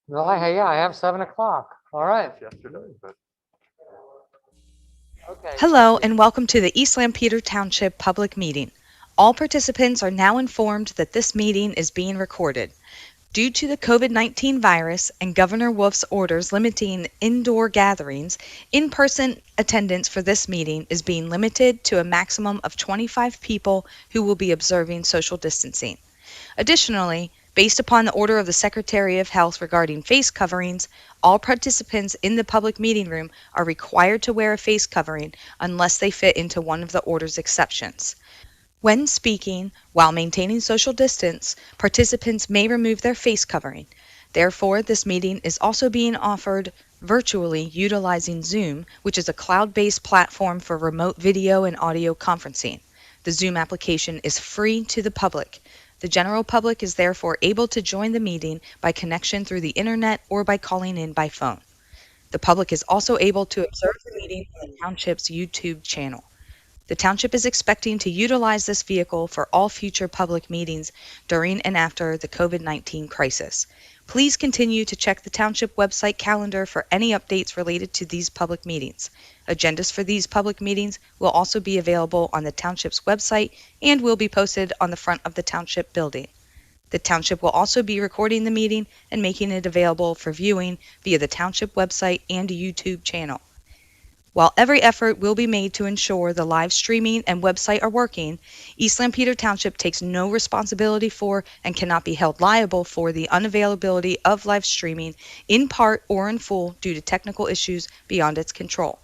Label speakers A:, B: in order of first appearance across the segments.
A: Well, yeah, I have 7 o'clock. All right.
B: Yesterday, but
A: Okay.
C: Hello,
A: Thank you.
C: and welcome to the East Lampeter Township public meeting. All participants are now informed that this meeting is being recorded. Due to the COVID-19 virus and Governor Wolf's orders limiting indoor gatherings, in-person attendance for this meeting is being limited to a maximum of 25 people who will be observing social distancing. Additionally, based upon the order of the Secretary of Health regarding face coverings, all participants in the public meeting room are required to wear a face covering unless they fit into one of the order's exceptions. When speaking, while maintaining social distance, participants may remove their face covering. Therefore, this meeting is also being offered virtually utilizing Zoom, which is a cloud-based platform for remote video and audio conferencing. The Zoom application is free to the public. The general public is therefore able to join the meeting by connection through the internet or by calling in by phone. The public is also able to observe the meeting on the Township's YouTube channel. The Township is expecting to utilize this vehicle for all future public meetings during and after the COVID-19 crisis. Please continue to check the Township website calendar for any updates related to these public meetings. Agendas for these public meetings will also be available on the Township's website and will be posted on the front of the Township building. The Township will also be recording the meeting and making it available for viewing via the Township website and YouTube channel. While every effort will be made to ensure the live streaming and website are working, East Lampeter Township takes no responsibility for and cannot be held liable for the unavailability of live streaming in part or in full due to technical issues beyond its control.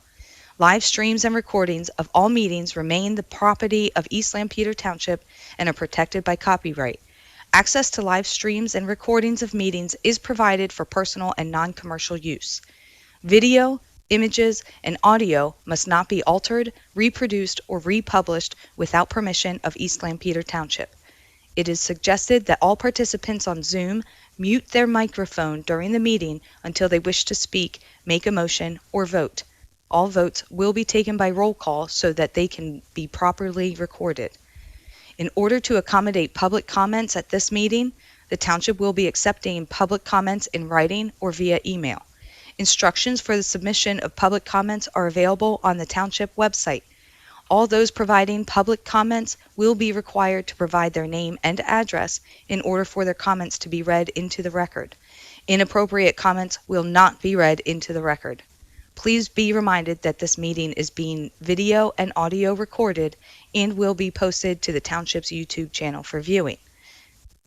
C: Live streams and recordings of all meetings remain the property of East Lampeter Township and are protected by copyright. Access to live streams and recordings of meetings is provided for personal and non-commercial use. Video, images, and audio must not be altered, reproduced, or republished without permission of East Lampeter Township. It is suggested that all participants on Zoom mute their microphone during the meeting until they wish to speak, make a motion, or vote. All votes will be taken by roll call so that they can be properly recorded. In order to accommodate public comments at this meeting, the Township will be accepting public comments in writing or via email. Instructions for the submission of public comments are available on the Township website. All those providing public comments will be required to provide their name and address in order for their comments to be read into the record. Inappropriate comments will not be read into the record. Please be reminded that this meeting is being video and audio recorded and will be posted to the Township's YouTube channel for viewing.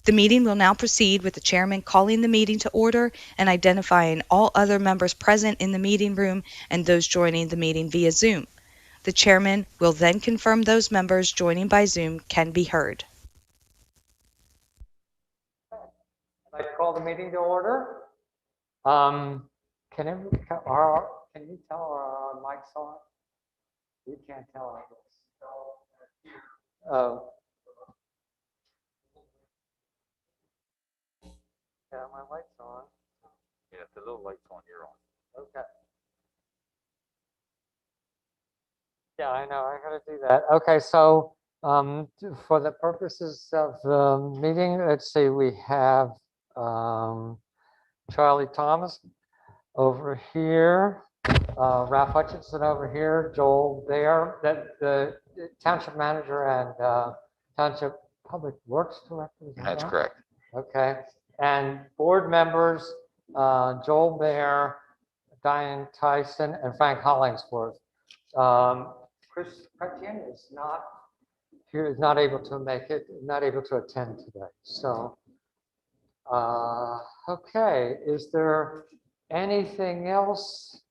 C: The meeting will now proceed with the chairman calling the meeting to order and identifying all other members present in the meeting room and those joining the meeting via Zoom. The chairman will then confirm those members joining by Zoom can be heard.
A: I'd like to call the meeting to order. Can you tell our mics on? You can't tell, I guess. Oh. Yeah, my light's on.
B: yeah, the little lights on, you're on.
A: Okay. Yeah, I know, I gotta do that. Okay, so for the purposes of the meeting, let's see, we have Charlie Thomas over here, Ralph Hutchinson over here, Joel there, that the township manager and township public works director.
B: That's correct.
A: Okay, and board members, Joel Bear, Diane Tyson, and Frank Hollingsworth. Chris Chrétien is not here, is not able to make it, not able to attend today. So, okay, is there anything else?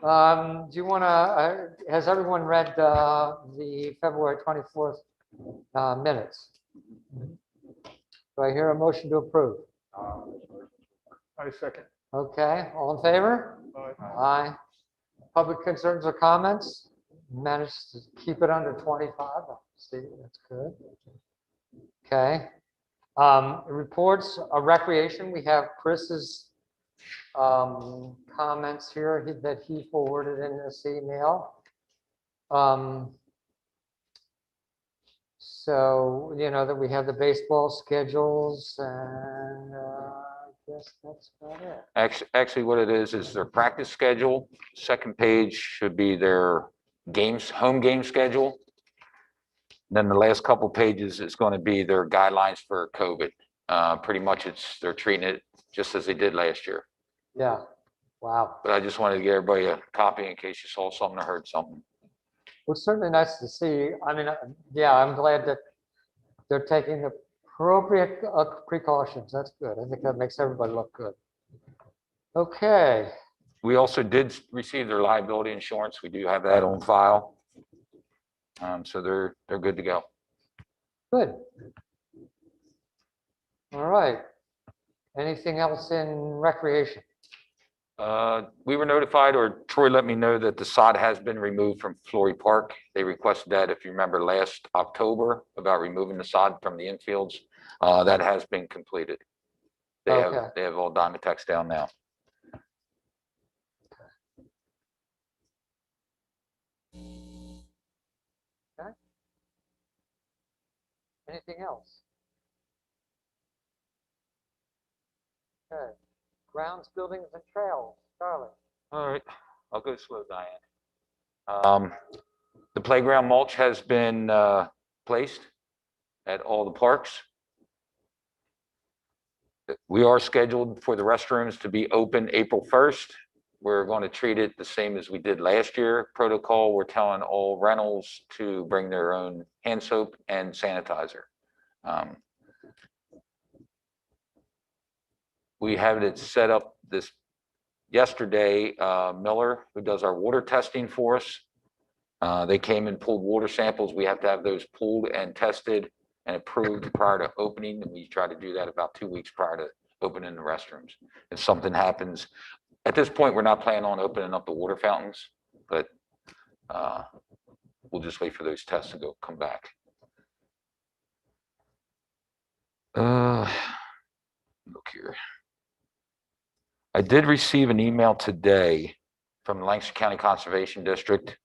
A: Do you want to, has everyone read the February 24th minutes? Do I hear a motion to approve?
B: I second.
A: Okay, all in favor? Aye. Public concerns or comments? Managed to keep it under 25. See, that's good. Okay. Reports of recreation. We have Chris's comments here that he forwarded in this email. So, you know, that we have the baseball schedules and guess that's about it.
B: Actually, what it is their practice schedule. Second page should be their games, home game schedule. Then the last couple pages is going to be their guidelines for COVID. Pretty much they're treating it just as they did last year.
A: Yeah, wow.
B: But I just wanted to get everybody a copy in case you saw something or heard something.
A: Well, it's certainly nice to see. I mean, yeah, I'm glad that they're taking the appropriate precautions. That's good. I think that makes everybody look good. Okay,
B: We also did receive their liability insurance. We do have that on file. So they're good to go.
A: good. All right. Anything else in recreation?
B: We were notified, or Troy let me know that the sod has been removed from Flory Park. They requested that, if you remember, last October about removing the sod from the infields. That has been completed. They
A: Okay.
B: have all Diamondtex down now.
A: Anything else? Okay. Grounds, buildings, and trails. Charlie.
B: All right, I'll go slow, Diane. The playground mulch has been placed at all the parks. We are scheduled for the restrooms to be open April 1st. We're going to treat it the same as we did last year. Protocol, we're telling all rentals to bring their own hand soap and sanitizer. We have it set up this yesterday. Miller, who does our water testing for us, they came and pulled water samples. We have to have those pulled and tested and approved prior to opening. And we try to do that about 2 weeks prior to opening the restrooms. If something happens, at this point, we're not planning on opening up the water fountains, but we'll just wait for those tests to come back. Look here. I did receive an email today from Lancaster County Conservation District.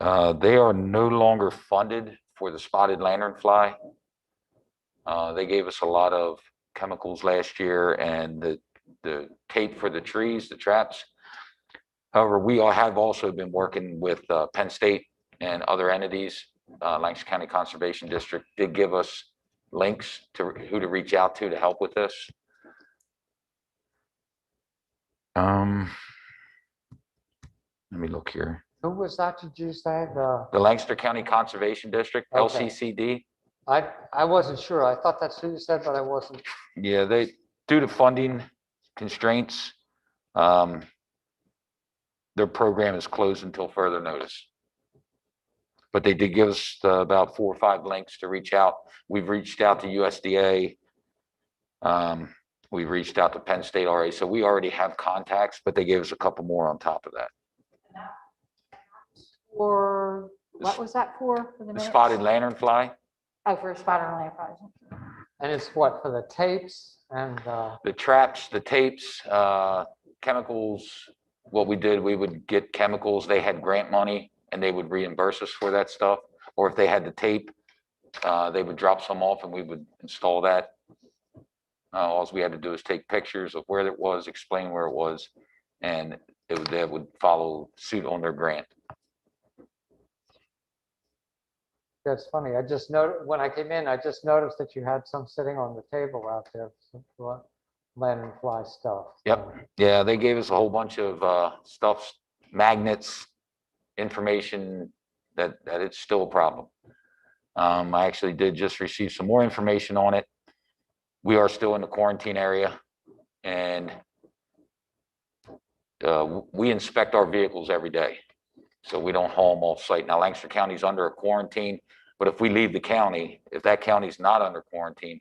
B: They are no longer funded for the spotted lanternfly. They gave us a lot of chemicals last year and the tape for the trees, the traps. However, we have also been working with Penn State and other entities. Lancaster County Conservation District did give us links to who to reach out to help with this. Let me look here.
A: Who was that? Did you say
B: The Lancaster County Conservation District,
A: Okay.
B: LCCD.
A: I wasn't sure. I thought that's who you said, but I wasn't.
B: Yeah, due to funding constraints, their program is closed until further notice. But they did give us about 4 or 5 links to reach out. We've reached out to USDA. We've reached out to Penn State already. So we already have contacts, but they gave us a couple more on top of that.
D: For, what was that for the
B: The
D: minutes?
B: spotted lanternfly,
D: Oh, for a spotted lanternfly.
A: And it's what, for the tapes and
B: the traps, the tapes, chemicals. What we did, we would get chemicals. They had grant money and they would reimburse us for that stuff. Or if they had the tape, they would drop some off and we would install that. All we had to do is take pictures of where it was, explain where it was, and they would follow suit on their grant.
A: that's funny. I just noticed when I came in, I just noticed that you had some sitting on the table out there, some lanternfly stuff.
B: Yep. Yeah, they gave us a whole bunch of stuff, magnets, information that it's still a problem. I actually did just receive some more information on it. We are still in the quarantine area, and we inspect our vehicles every day, so we don't haul them off site. Now, Lancaster County's under a quarantine, but if we leave the county, if that county's not under quarantine,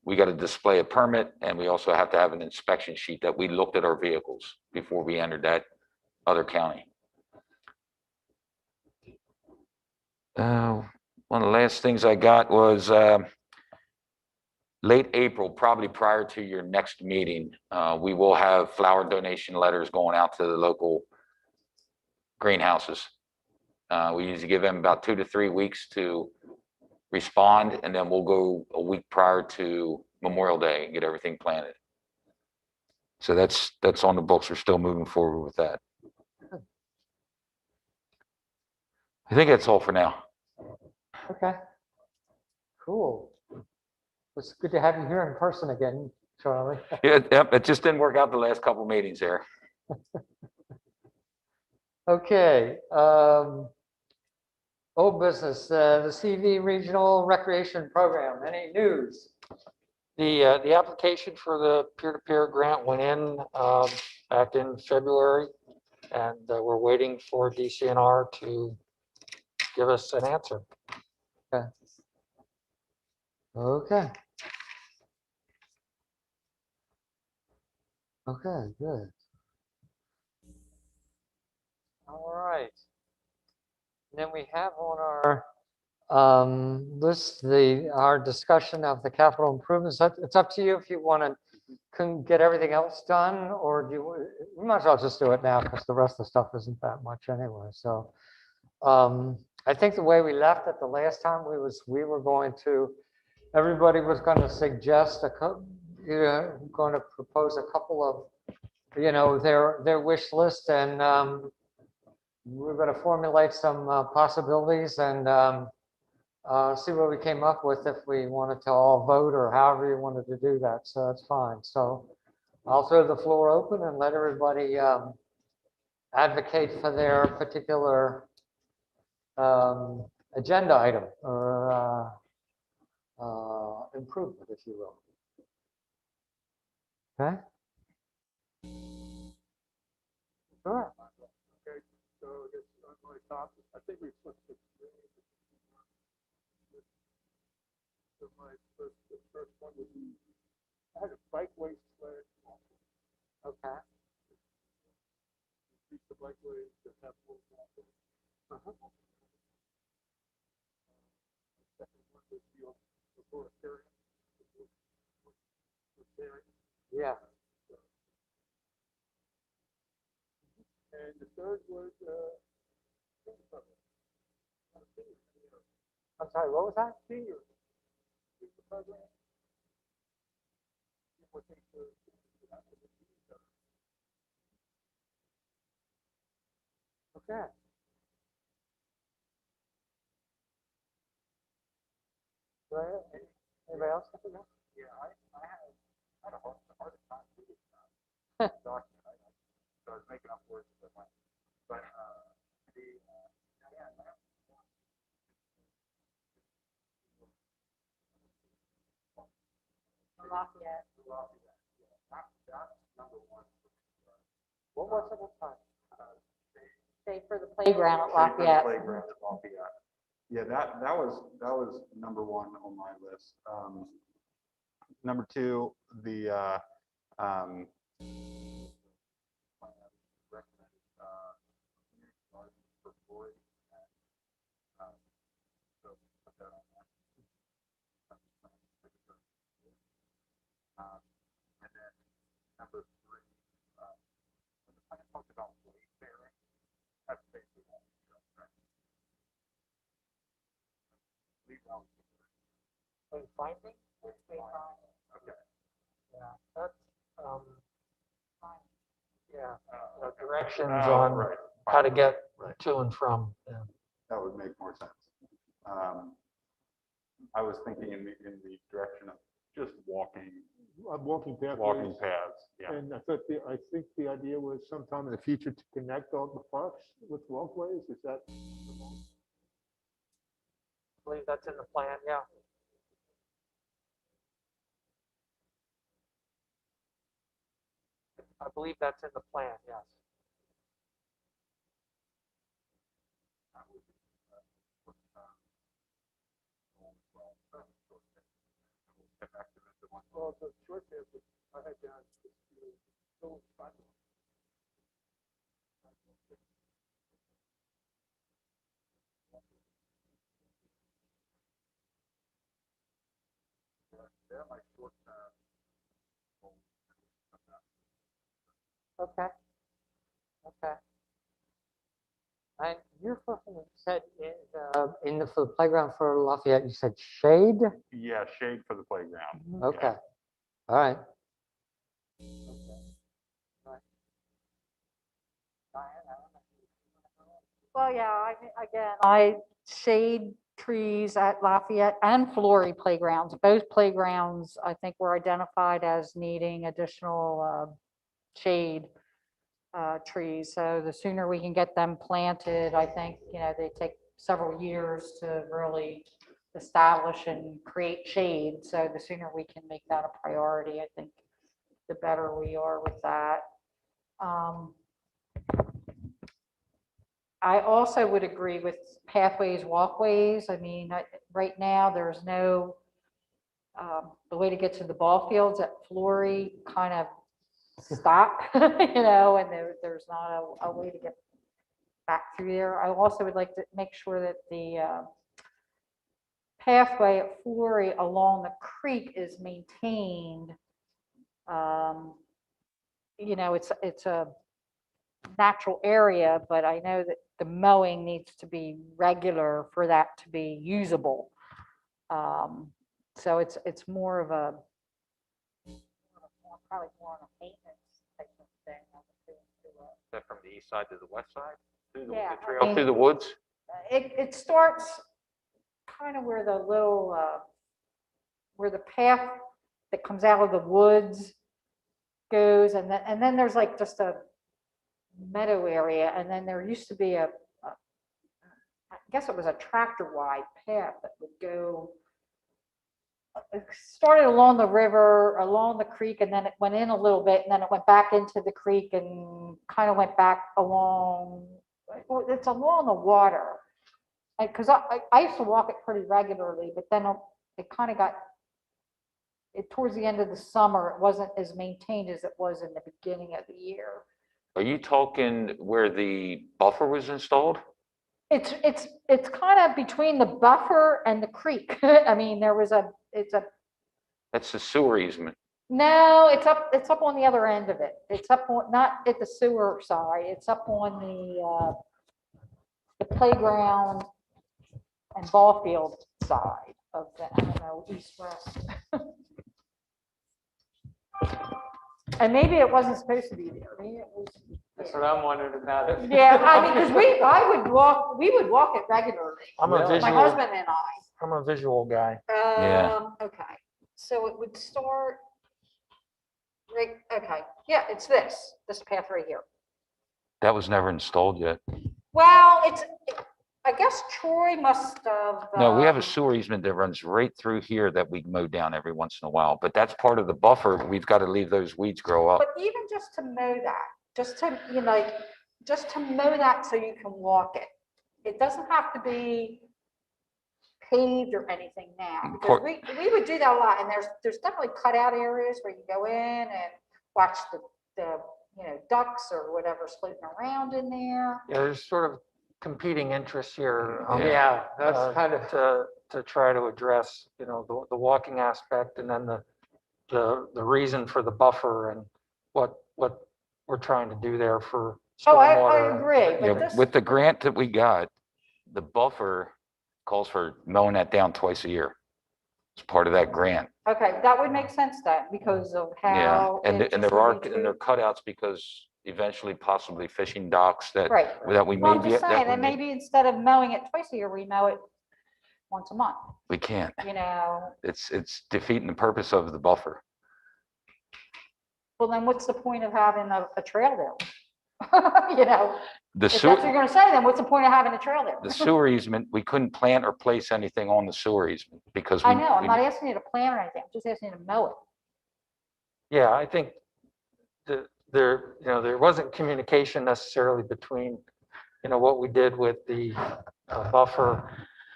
B: we got to display a permit, and we also have to have an inspection sheet that we looked at our vehicles before we entered that other county. One of the last things I got was late April, probably prior to your next meeting, we will have flower donation letters going out to the local greenhouses. We usually give them about 2 to 3 weeks to respond, and then we'll go a week prior to Memorial Day and get everything planted. So that's on the books. We're still moving forward with that. I think that's all for now.
A: Okay. Cool. It's good to have you here in person again, Charlie.
B: It just didn't work out the last couple meetings there.
A: Okay. Old business, the CV Regional Recreation Program. Any news?
E: The application for the peer-to-peer grant went in back in February, and we're waiting for DCNR to give us an answer.
A: Okay. Okay, good. All right. And then we have on our list our discussion of the capital improvements. It's up to you if you want to can get everything else done, or do you, we might as well just do it now because the rest of the stuff isn't that much anyway. So I think the way we left it the last time we were going to, everybody was going to suggest going to propose a couple of, their wish list, and we're going to formulate some possibilities and see what we came up with if we wanted to all vote or however you wanted to do that. So that's fine. So I'll throw the floor open and let everybody advocate for their particular agenda item or improvement, if you will. Okay. Sure.
F: Okay, so I guess on my top, I think we flipped it. So the first one would be, I had a bikeway sled.
A: Okay.
F: Increase the bikeways that have more. Second one would be the authoritarian.
A: Yeah.
F: And the third was,
A: I'm sorry, what was that?
F: senior. Program.
A: Okay. Go ahead. Anybody else?
F: Yeah, I had a hard time reading that document. So I was making up words that went, but
D: Lafayette.
F: That's number one.
A: What was it? What time?
D: Stay for the playground at Lafayette.
F: Playground at Lafayette. Yeah, that was number one on my list. Number two, the recommended community garden for boys. So put that on that. And then number three, when the plan talked about weight bearing, that's basically what we do, right? Leave out.
E: Finding?
F: Okay.
E: Yeah, that's, yeah, directions
F: Oh,
E: on
F: right.
E: how to get
F: Right.
E: to and from. Yeah.
F: That would make more sense. I was thinking in the direction of just walking
G: Walking
F: paths.
G: pathways.
F: Yeah.
G: And I think the idea was sometime in the future to connect all the parks with walkways. Is that?
E: I believe that's in the plan, yeah. I believe that's in the plan, yes.
F: Well, the short answer I had down is so fun. They're my short term.
A: Okay. Okay. And your first one said in the for the playground for Lafayette, you said shade?
F: Yeah, shade for the playground.
A: Okay. All right.
D: Well, yeah, I shade trees at Lafayette and Flory playgrounds. Both playgrounds, I think, were identified as needing additional shade trees. So the sooner we can get them planted, I think, they take several years to really establish and create shade. So the sooner we can make that a priority, I think, the better we are with that. I also would agree with pathways, walkways. I mean, right now, there's no, the way to get to the ball fields at Flory kind of stop, and there's not a way to get back through there. I also would like to make sure that the pathway at Flory along the creek is maintained. It's a natural area, but I know that the mowing needs to be regular for that to be usable. So it's more of a probably more on a maintenance type of thing.
B: That from the east side to the west side? Through the,
D: Yeah,
B: the
D: I
B: trail
D: mean-
B: through the woods?
D: It starts kind of where the little, where the path that comes out of the woods goes, and then there's like just a meadow area, and then there used to be I guess it was a tractor wide path that would go, it started along the river, along the creek, and then it went in a little bit, and then it went back into the creek and kind of went back along, it's along the water. Because I used to walk it pretty regularly, but then it kind of got, towards the end of the summer, it wasn't as maintained as it was in the beginning of the year.
B: Are you talking where the buffer was installed?
D: It's kind of between the buffer and the creek. I mean,
B: That's the sewer easement.
D: no, it's up on the other end of it. It's up on, not at the sewer side, it's up on the playground and ball field side of the, I don't know, east-west. And maybe it wasn't supposed to be there. Maybe it was.
A: That's what I'm wondering about it.
D: Yeah, I mean, because we would walk it regularly,
E: I'm a
A: Really?
D: my
E: visual,
D: husband and
E: I'm a visual guy.
D: I.
B: Yeah.
D: Okay, so it would start, right, okay, yeah, it's this path right here.
B: That was never installed yet.
D: Well, I guess Troy must have.
B: No, we have a sewer easement that runs right through here that we mow down every once in a while, but that's part of the buffer. We've got to leave those weeds grow up.
D: But even just to mow that, just to mow that so you can walk it. It doesn't have to be paved or anything now, because we would do that a lot, and there's definitely cutout areas where you go in and watch the ducks or whatever floating around in there.
E: Yeah, there's sort of competing interests here.
A: Yeah, that's kind of,
E: To try to address, the walking aspect, and then the reason for the buffer and what we're trying to do there for
D: Oh,
E: stormwater.
D: I agree, but
B: Yeah,
D: this,
B: with the grant that we got, the buffer calls for mowing that down twice a year. It's part of that grant.
D: okay, that would make sense then, because of
B: Yeah,
D: how.
B: and
D: it
B: there
D: just
B: are,
D: would be
B: and there are cutouts because eventually possibly fishing docks that
D: Right.
B: that we
D: Well,
B: may
D: I'm
B: be.
D: just saying,
B: that we
D: and
B: may-
D: maybe instead of mowing it twice a year, we mow it once a month,
B: We can't. It's defeating the purpose of the buffer.
D: Well, then what's the point of having a trail there?
B: The
D: If that's
B: sewer,
D: what you're gonna say, then what's the point of having a trail there?
B: the sewer easement, we couldn't plant or place anything on the sewer easement because
D: I
B: we.
D: know, I'm
B: we-
D: not asking you to plan or anything, I'm just asking you to mow it.
E: Yeah, I think there wasn't communication necessarily between, what we did with the buffer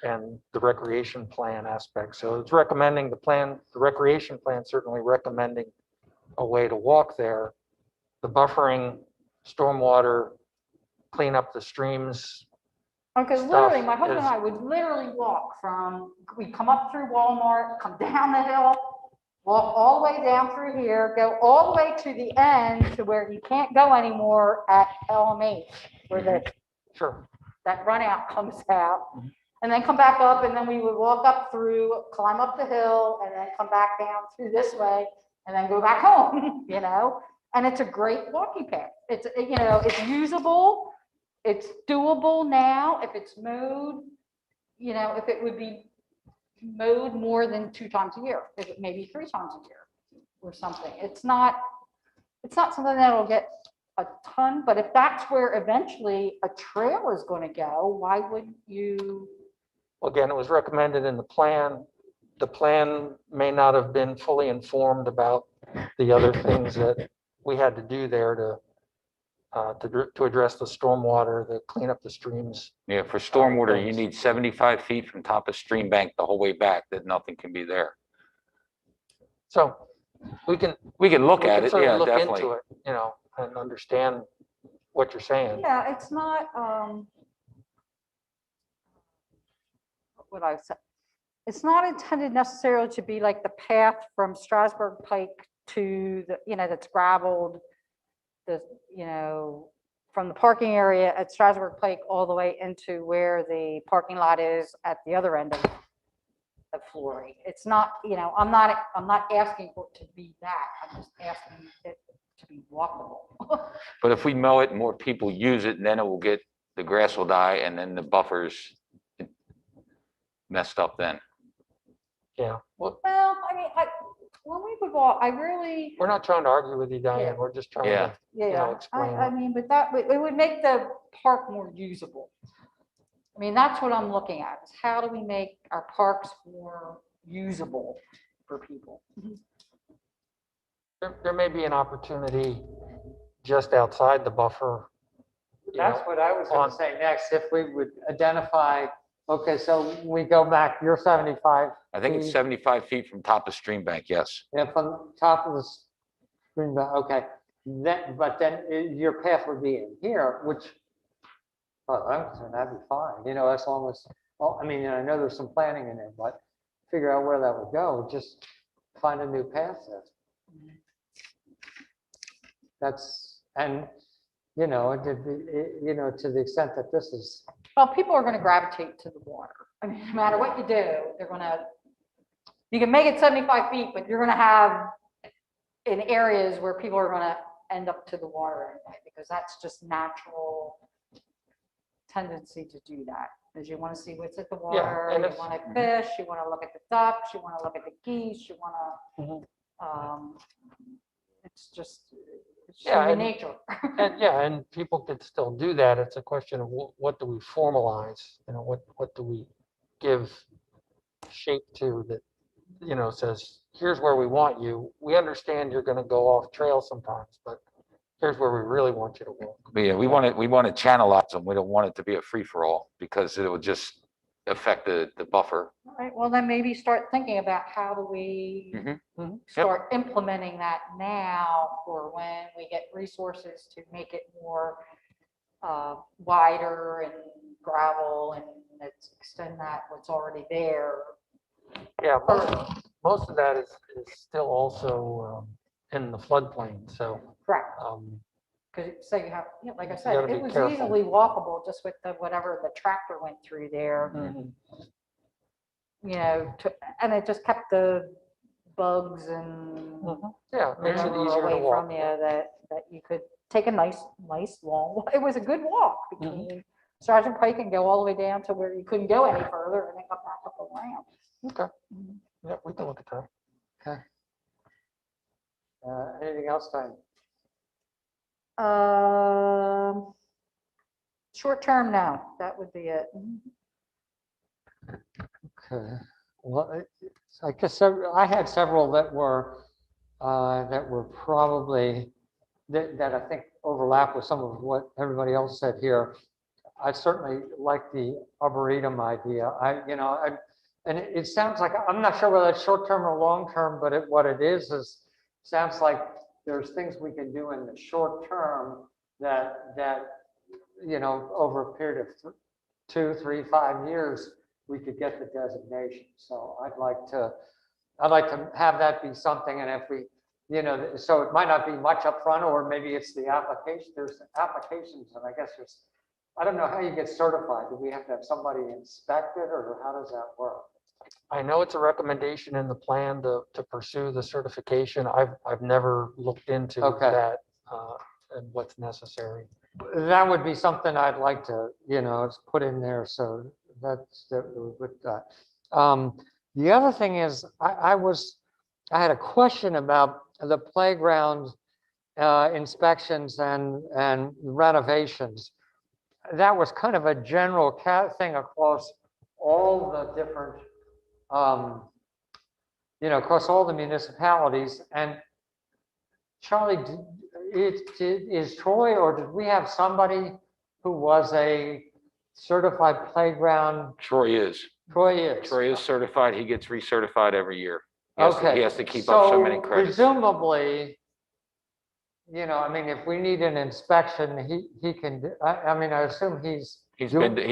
E: and the recreation plan aspect. So it's recommending the recreation plan certainly recommending a way to walk there. The buffering, stormwater, clean up the streams.
D: Because
E: Stuff
D: literally, my husband and
E: is-
D: I would literally walk we'd come up through Walmart, come down the hill, walk all the way down through here, go all the way to the end to where you can't go anymore at LMH, where
E: Sure.
D: that run out comes out, and then come back up, and then we would walk up through, climb up the hill, and then come back down through this way, and then go back home, and it's a great walking path. It's usable. it's doable now if it's mowed, you know, if it would be mowed more than 2 times a year, if it maybe 3 times a year or something. It's not something that'll get a ton, but if that's where eventually a trail is going to go, why wouldn't you?
E: Again, it was recommended in the plan. The plan may not have been fully informed about the other things that we had to do there to address the stormwater, to clean up the streams.
B: Yeah, for stormwater, you
E: thanks.
B: need 75 feet from top of stream bank the whole way back, that nothing can be there.
E: So we can
B: Look at it,
E: certainly
B: yeah,
E: look
B: definitely.
E: into it, you know, and understand what you're saying.
D: Yeah, it's not, what would I say? It's not intended necessarily to be like the path from Strasburg Pike to the, you know, that's gravelled, the, you know, from the parking area at Strasburg Pike all the way into where the parking lot is at the other end of Flory. It's not, you know, I'm not asking for it to be that. I'm just asking it to be walkable.
B: But if we mow it, more people use it, then it will get, the grass will die, and then the buffers messed up then.
E: Yeah, well,
D: Well, I mean, when we would walk, I really,
E: we're not trying to argue with you,
D: Yeah.
E: Diane. We're just trying
B: Yeah.
E: to, you know, explain
D: I
E: it.
D: mean, but it would make the park more usable. I mean, that's what I'm looking at, is how do we make our parks more usable for people?
E: There may be an opportunity just outside the buffer. you
A: That's
E: know,
A: what I was going
E: on-
A: to say next, if we would identify, okay, so we go back, you're 75.
B: I think it's
A: feet,
B: 75 feet from top of stream bank, yes.
A: Yeah, from the top of the screen, okay, but then your path would be in here, which, that'd be fine, you know, as long as, well, I mean, I know there's some planning in it, but figure out where that would go, just find a new path there. That's, and, you know, you know, to the extent that this is,
D: Well, people are gonna gravitate to the water. I mean, no matter what you do, they're gonna, you can make it 75 feet, but you're gonna have in areas where people are gonna end up to the water anyway, because that's just natural tendency to do that. Because you wanna see what's at the water,
E: and
D: you
E: if-
D: wanna fish, you wanna look at the ducks, you wanna look at the geese, you wanna,
E: Mhm.
D: it's just
E: Yeah,
D: human
E: and-
D: nature.
E: And yeah, and people could still do that. It's a question of what do we formalize? You know, what do we give shape to that, you know, says, here's where we want you. We understand you're going to go off trail sometimes, but here's where we really want you to walk.
B: But yeah, we want to channelize them. We don't want it to be a free-for-all, because it will just affect the buffer.
D: Right, well, then maybe start thinking about how do we
B: Mhm.
D: start implementing that now for when we get resources to make it more wider and gravel and let's extend that what's already there.
E: Yeah, most of that is still also in the floodplain. So,
D: Correct, because so you have, you know, like I said,
E: gotta be
D: it was
E: careful.
D: easily walkable just with the whatever the tractor went through there, you know, and it just kept the bugs and
E: yeah, it makes it
D: whatever
E: easier to
D: away
E: walk.
D: from you that you could take a nice long, it was a good walk
E: Mm-hmm.
D: between Sergeant Pike and go all the way down to where you couldn't go any further and then come back up around.
E: Okay. Yeah, we can look at that.
A: anything else, Diane?
D: Short term now, that would be it.
A: Okay, well, I guess I had several that were probably, that I think overlap with some of what everybody else said here. I certainly like the arboretum idea. And it sounds like, I'm not sure whether it's short-term or long-term, but what it is, sounds like there's things we can do in the short term that, you know, over a period of 2, 3, 5 years, we could get the designation. So I'd like to have that be something, and if we, you know, so it might not be much upfront, or maybe it's the application, there's applications, and I guess I don't know how you get certified. Do we have to have somebody inspect it, or how does that work?
E: I know it's a recommendation in the plan to pursue the certification. I've never looked into
A: Okay.
E: that and what's necessary.
A: that would be something I'd like to, it's put in there, so with that. The other thing is, I had a question about the playground inspections and renovations. That was kind of a general thing across all the different, across all the municipalities. And Charlie, is Troy, or did we have somebody who was a certified playground?
B: Troy is.
A: Troy is.
B: Troy is certified. He gets recertified every year. He has to keep up so many credits.
A: Presumably, I mean, if we need an inspection, he can, I mean, I assume he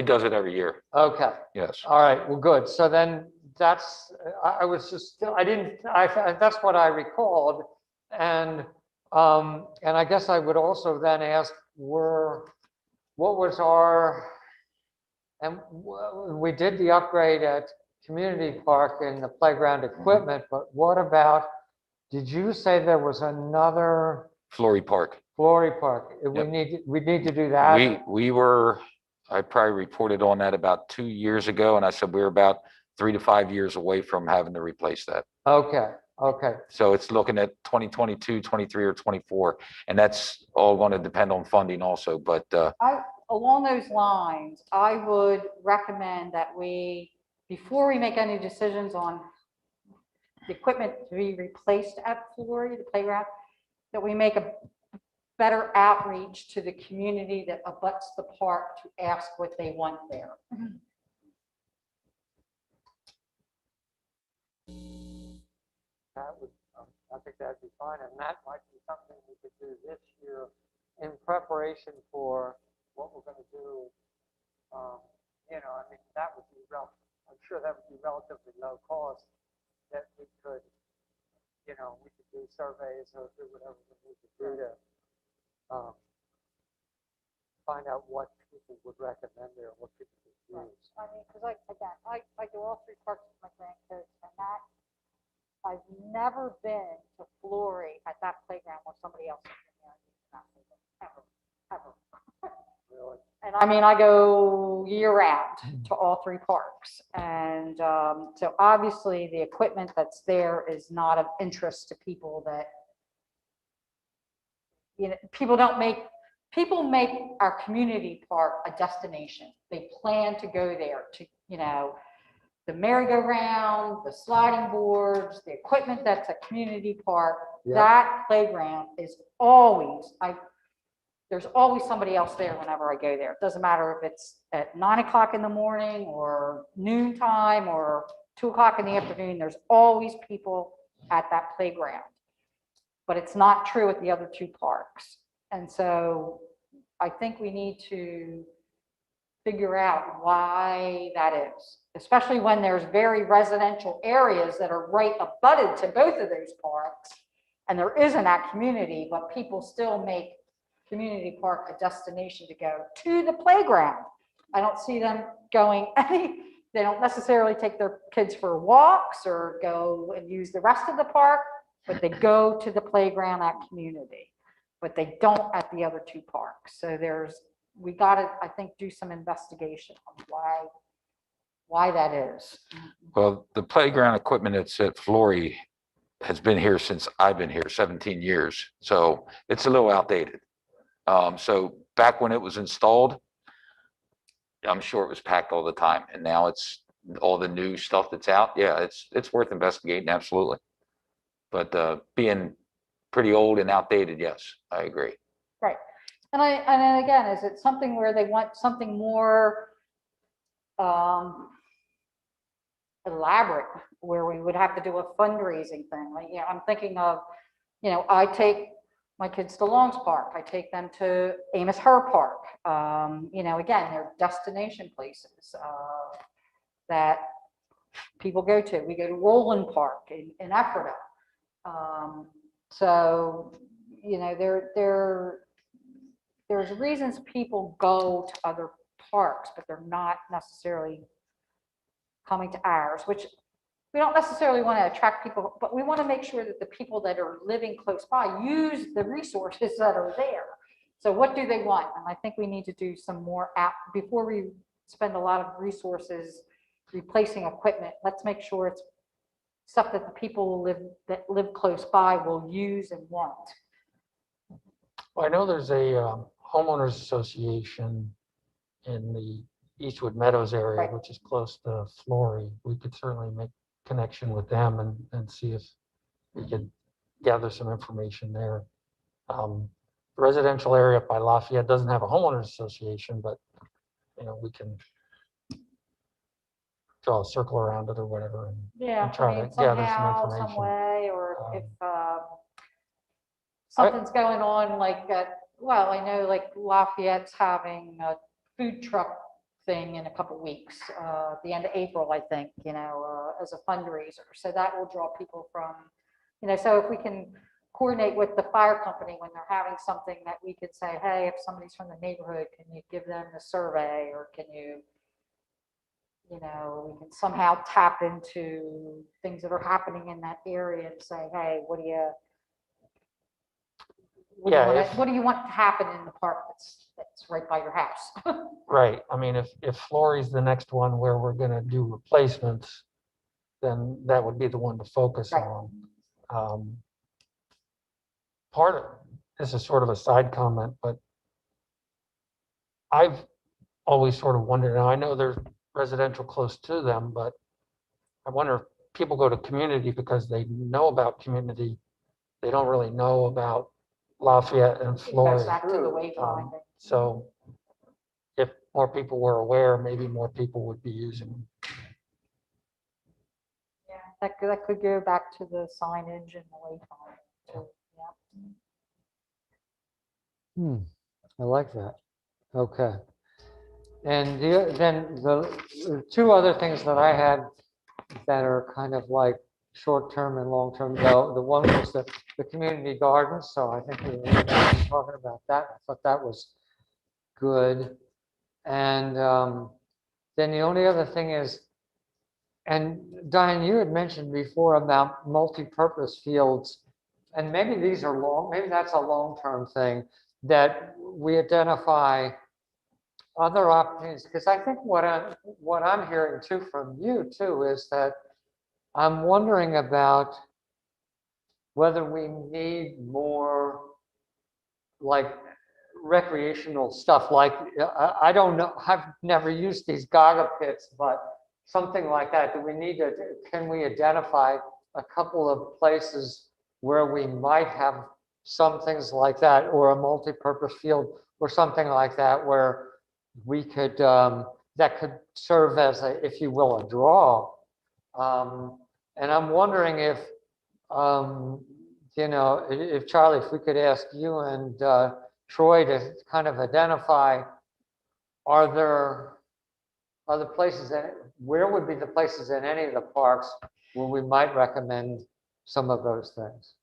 B: does it every year.
A: Okay.
B: Yes.
A: All right, well, good. So then that's, that's what I recalled. And I guess I would also then ask, we did the upgrade at Community Park in the playground equipment, but what about, did you say there was another?
B: Flory Park.
A: Flory Park. We need to do that.
B: I probably reported on that about 2 years ago, and I said we're about 3 to 5 years away from having to replace that.
A: Okay.
B: So it's looking at 2022, 23, or 24, and that's all going to depend on funding also. But
D: Along those lines, I would recommend that before we make any decisions on the equipment to be replaced at Flory, the playground, that we make a better outreach to the community that abuts the park to ask what they want there.
A: I think that'd be fine, and that might be something we could do this year in preparation for what we're going to do. I mean, I'm sure that would be relatively low cost, that we could do surveys or do whatever we need to do to find out what people would recommend there, what people would use.
D: I mean, because I do all 3 parks with my grandkids, and I've never been to Flory at that playground where somebody else is in there. Ever.
A: Really?
D: And I mean, I go year round to all 3 parks. And so obviously the equipment that's there is not of interest to people that, people make our community park a destination. They plan to go there to, the merry-go-round, the sliding boards, the equipment that's a community park.
A: Yep.
D: That playground is always, there's always somebody else there whenever I go there. It doesn't matter if it's at 9 o'clock in the morning or noontime or 2 o'clock in the afternoon. There's always people at that playground. But it's not true at the other 2 parks. And so I think we need to figure out why that is, especially when there's very residential areas that are right abutted to both of those parks. And there isn't that community, but people still make community park a destination to go to the playground. I don't see them going they don't necessarily take their kids for walks or go and use the rest of the park, but they go to the playground at community, but they don't at the other 2 parks. So we got to, I think, do some investigation on why that is.
B: well, the playground equipment that's at Flory has been here since I've been here, 17 years. So it's a little outdated. So back when it was installed, I'm sure it was packed all the time. And now it's all the new stuff that's out. Yeah, it's worth investigating, absolutely. But being pretty old and outdated, yes, I agree.
D: Right. And then again, is it something where they want something more elaborate, where we would have to do a fundraising thing? Like, I'm thinking of, I take my kids to Longs Park. I take them to Amos Herr Park. Again, they're destination places that people go to. We go to Roland Park in Ephrata. So, there's reasons people go to other parks, but they're not necessarily coming to ours, which we don't necessarily want to attract people, but we want to make sure that the people that are living close by use the resources that are there. So what do they want? And I think we need to do some more before we spend a lot of resources replacing equipment. Let's make sure it's stuff that the people that live close by will use and want.
E: Well, I know there's a homeowners association in the Eastwood Meadows area,
D: Right.
E: which is close to Flory. We could certainly make connection with them and see if we could gather some information there. The residential area up by Lafayette doesn't have a homeowners association, but we can draw a circle around it or whatever.
D: Yeah,
E: try
D: I
E: to
D: mean,
E: gather some
D: somehow, some
E: information.
D: way, or if
E: I-
D: something's going on like that. Well, I know like Lafayette's having a food truck thing in a couple weeks, the end of April, I think, as a fundraiser. So that will draw people from, so if we can coordinate with the fire company when they're having something that we could say, hey, if somebody's from the neighborhood, can you give them the survey, or can you, we can somehow tap into things that are happening in that area and say, hey, what do you want to happen in the park that's right by your house?
E: Right. I mean, if Flory's the next one where we're going to do replacements, then that would be the one to focus
D: Right.
E: on. Part of this is sort of a side comment, but I've always sort of wondered, and I know there's residential close to them, but I wonder if people go to community because they know about community. They don't really know about Lafayette and
D: It
E: Flory.
D: goes back to the wayfinding.
E: So if more people were aware, maybe more people would be using them.
D: Yeah, that could go back to the signage and the wayfinding too. Yeah.
A: I like that. Okay. And then the two other things that I had that are kind of like short-term and long-term, the one was the community gardens. So I think we were talking about that. I thought that was good. And then the only other thing is, and Diane, you had mentioned before about multi-purpose fields, and maybe these are maybe that's a long-term thing, that we identify other opportunities, because I think what I'm hearing too from you too is that I'm wondering about whether we need more like recreational stuff. Like I don't know, I've never used these gaga pits, but something like that. Can we identify a couple of places where we might have some things like that, or a multi-purpose field or something like that, where we could, that could serve as if you will, a draw. And I'm wondering if, if Charlie, if we could ask you and Troy to kind of identify, are there other places, where would be the places in any of the parks where we might recommend some of those things?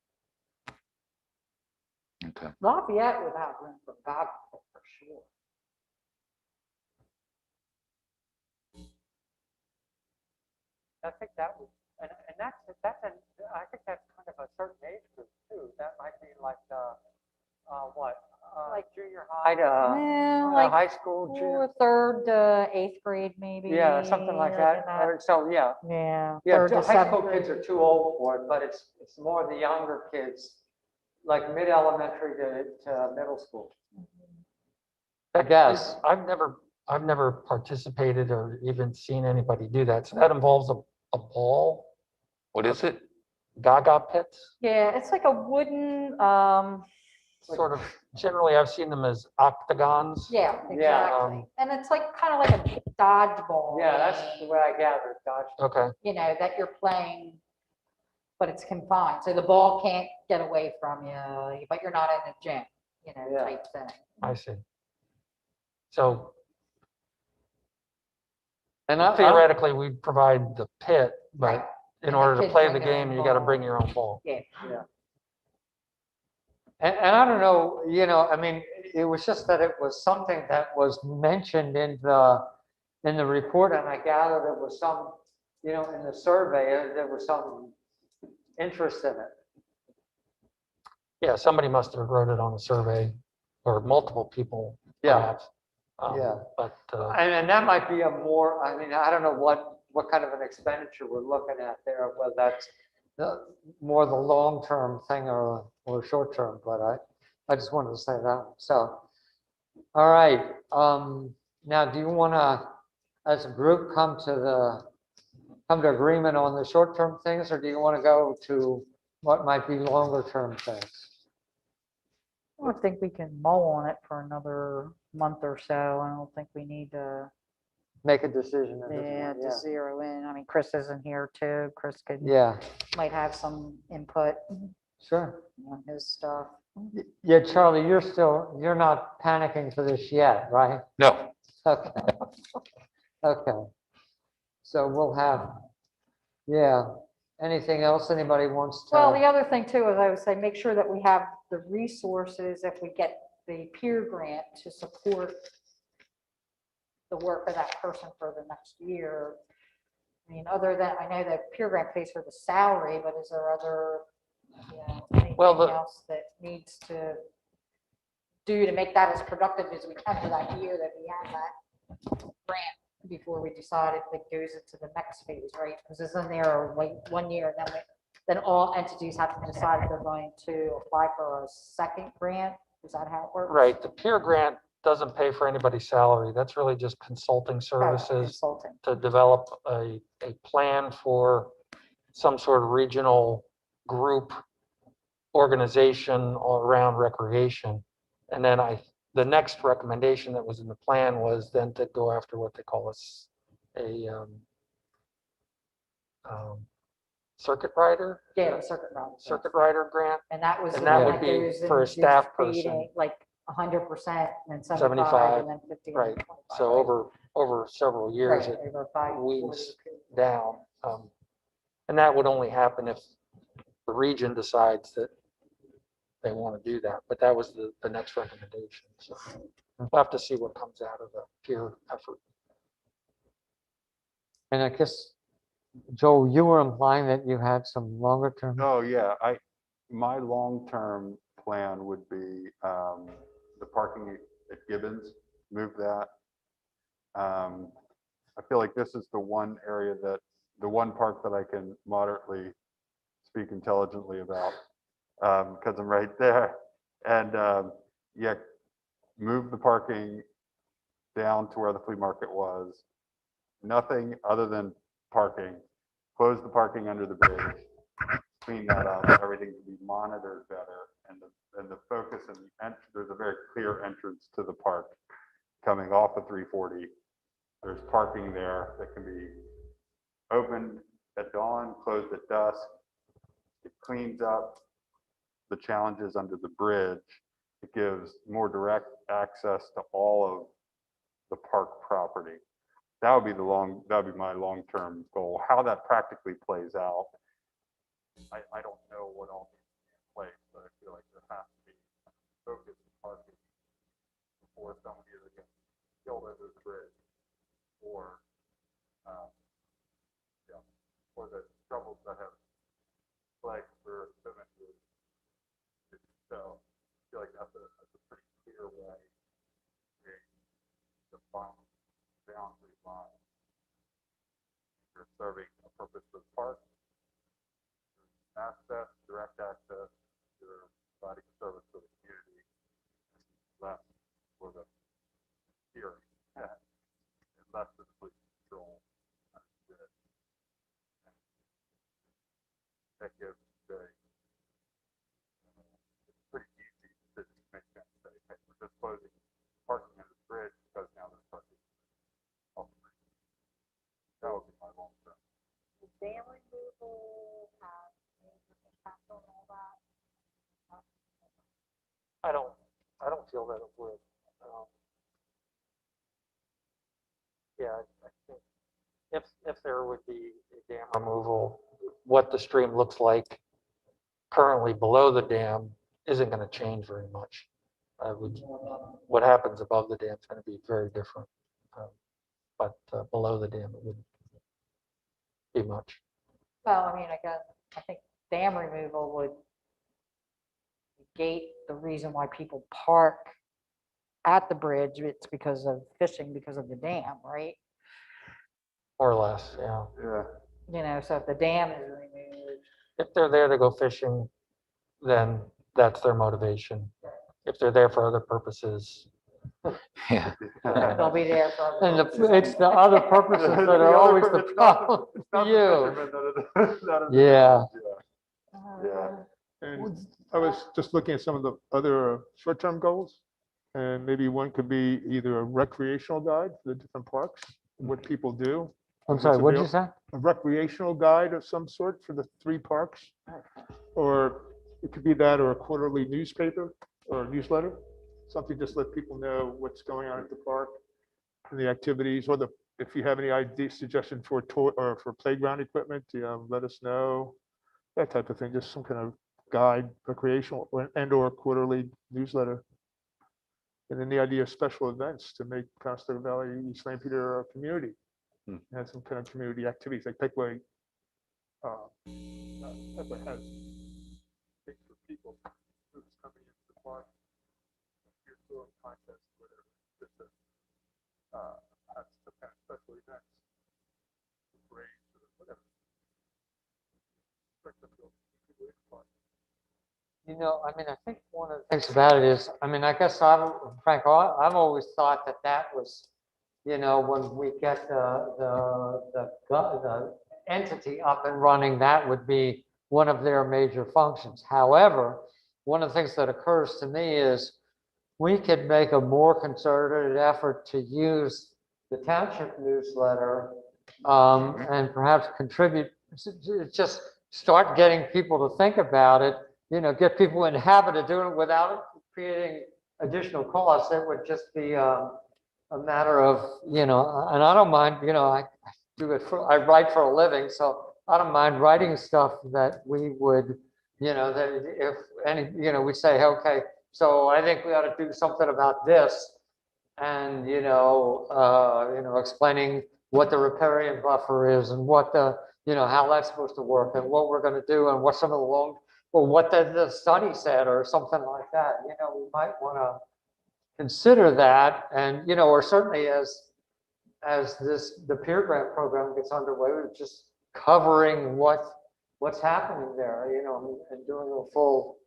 B: Okay.
D: Lafayette would have room for gaga pit for sure.
A: I think that would, and I think that's kind of a certain age group too. That might be like like junior high to
D: Like
A: high school, junior.
D: third to eighth grade, maybe.
A: Yeah, something like that. Or, so yeah,
D: Yeah.
A: yeah.
D: third to
A: High
D: seventh
A: school
D: grade.
A: kids are too old for it, but it's more the younger kids, like mid-elementary to middle school. I guess.
E: I've never participated or even seen anybody do that. So that involves a ball,
B: What is it?
E: gaga pits.
D: Yeah, it's like a wooden,
E: Sort of, generally I've seen them as octagons.
D: yeah,
A: Yeah,
D: exactly. And it's like kind of like a dodgeball.
A: Yeah, that's the way I gathered. Gotcha.
E: Okay.
D: That you're playing, but it's confined. So the ball can't get away from you, but you're not in a gym,
A: Yeah.
D: type thing.
E: I see. So
A: And
E: theoretically, we provide the pit, but
D: Right.
E: in
D: And the
E: order to
D: kids
E: play
D: bring
E: the
D: their
E: game,
D: own
E: you got to
D: ball.
E: bring your own ball.
D: Yeah.
A: And I don't know, I mean, it was just that it was something that was mentioned in the report, and I gathered there was some, in the survey, there was some interest in it.
E: Yeah, somebody must have wrote it on the survey. or multiple people
A: Yeah.
E: perhaps.
A: Yeah.
E: But,
A: And that might be a more, I mean, I don't know what kind of an expenditure we're looking at there, whether that's more the long-term thing or short-term, but I just wanted to say that. So, all right. Now, do you want to, as a group, come to agreement on the short-term things, or do you want to go to what might be longer-term things?
D: I don't think we can mull on it for another month or so. I don't think we need to,
A: Make a decision at this
D: yeah,
A: point,
D: to zero in. I mean, Chris isn't here too. Chris could,
A: Yeah,
D: might have some input
A: sure.
D: on his stuff.
A: Yeah, Charlie, you're not panicking for this yet, right?
B: No,
A: Okay. Okay. So we'll have, yeah. Anything else anybody wants to?
D: Well, the other thing too, is I would say, make sure that we have the resources if we get the peer grant to support the work of that person for the next year. I mean, other than, I know that peer grant pays for the salary, but is there other, anything
E: Well,
D: else that needs to do to make that as productive as we can for that year that we have that grant before we decide if it goes into the next phase, right? Because isn't there like 1 year, and then all entities have to decide if they're going to apply for a second grant? Is that how it works?
E: right, the peer grant doesn't pay for anybody's salary. That's really just consulting services
D: Consulting.
E: to develop a plan for some sort of regional group organization around recreation. And then the next recommendation that was in the plan was then to go after what they call a circuit rider.
D: Yeah, the circuit route.
E: Circuit rider grant.
D: And that was.
E: And
D: the
E: that
D: one
E: would be
D: goes
E: for a
D: and
E: staff
D: is
E: person.
D: paid Like 100% and
E: 75,
D: 75 and then 50. and
E: Right.
D: 25,
E: So
D: right?
E: over several years,
D: Right,
E: it
D: over 5
E: weans
D: 40 period.
E: down. And that would only happen if the region decides that they want to do that. But that was the next recommendation. So we'll have to see what comes out of the peer effort.
A: And I guess, Joe, you were implying that you had some longer term.
F: Oh, yeah, my long-term plan would be the parking at Gibbons, move that. I feel like this is the one area the one park that I can moderately speak intelligently about, because I'm right there. And yeah, move the parking down to where the flea market was. Nothing other than parking. Close the parking under the bridge. Clean that up. Everything can be monitored better. And the focus and there's a very clear entrance to the park coming off of 340. There's parking there that can be opened at dawn, closed at dusk. It cleans up the challenges under the bridge. It gives more direct access to all of the park property. That would be my long-term goal. How that practically plays out, I don't know what all needs to be in place, but I feel like there has to be focus on parking before somebody either gets killed over the bridge or or the troubles that have plagued for so many years. So I feel like that's a pretty clear way to define boundary line. You're serving a purpose for the park, access, direct access, you're providing a service for the community, less for the hearing, and less for the police control. That gives it's pretty easy to make sense. Say, hey, we're just closing parking under the bridge because now there's parking. That would be my long term.
D: The dam removal has major impact on all that.
E: I don't feel that it would. Yeah, I think if there would be a dam removal, what the stream looks like currently below the dam isn't going to change very much. What happens above the dam is going to be very different. But below the dam, it wouldn't be much.
D: Well, I mean, again, I think dam removal would negate the reason why people park at the bridge, it's because of fishing, because of the dam, right?
E: More or less, yeah.
F: Yeah.
D: You know, so if the dam is removed,
E: If they're there to go fishing, then that's their motivation. If they're there for other purposes,
B: Yeah.
D: they'll be there for.
A: And
D: other
A: it's the other purposes that are always the problem for you. Yeah.
F: Yeah.
G: And I was just looking at some of the other short-term goals. And maybe one could be either a recreational guide for the different parks, what people do.
A: I'm
G: what's
A: sorry, what'd you
G: avail-
A: say?
G: A recreational guide of some sort for the 3 parks. Or it could be that, or a quarterly newspaper or newsletter, something just let people know what's going on at the park and the activities, or if you have any idea, suggestion for toy or for playground equipment, let us know. That type of thing, just some kind of guide, recreational and/or quarterly newsletter. And then the idea of special events to make Conestoga Valley, East Lampeter a community.
B: Hmm.
G: Have some kind of community activities, like Peckway. Peckway has things for people, groups coming into the park, your tour contest, whatever, just to have some kind of special events, parades or whatever. Bring some people into the park.
A: You know, I mean, I think one of the things about it is, I mean, I guess Frank, I've always thought that that was, you know, when we get the entity up and running, that would be one of their major functions. However, one of the things that occurs to me is we could make a more concerted effort to use the township newsletter and perhaps contribute, just start getting people to think about it, you know, get people in the habit of doing it without creating additional costs. It would just be a matter of, you know, and I don't mind, you know, I write for a living, so I don't mind writing stuff that we would, you know, that if any, you know, we say, okay, so I think we ought to do something about this, and you know, explaining what the riparian buffer is and what the, you know, how that's supposed to work and what we're going to do and what some of the long, or what the study said or something like that. You know, we might want to consider that, and you know, or certainly as the peer grant program gets underway, we're just covering what's happening there, you know, and doing a full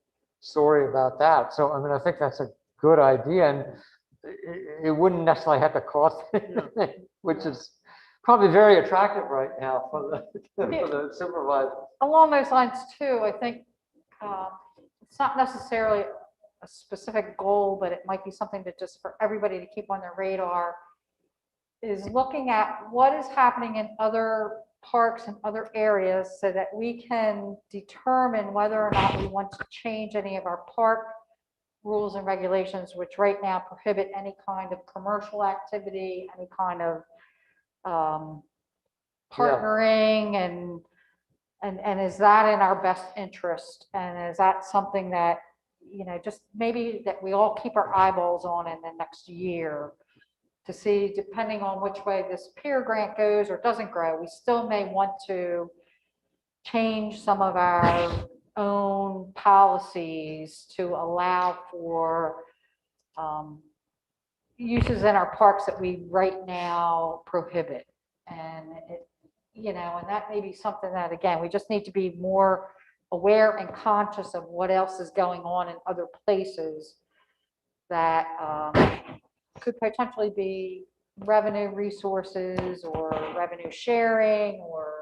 A: story about that. So I mean, I think that's a good idea, and it wouldn't necessarily have to cost anything, which is probably very attractive right now for the supervisor.
D: Along those lines too, I think it's not necessarily a specific goal, but it might be something that just for everybody to keep on their radar, is looking at what is happening in other parks and other areas so that we can determine whether or not we want to change any of our park rules and regulations, which right now prohibit any kind of commercial activity, any kind of partnering, and is that in our best interest? And is that something that, you know, just maybe that we all keep our eyeballs on in the next year to see, depending on which way this peer grant goes or doesn't grow, we still may want to change some of our own policies to allow for uses in our parks that we right now prohibit. And it, you know, and that may be something that, again, we just need to be more aware and conscious of what else is going on in other places that could potentially be revenue resources or revenue sharing or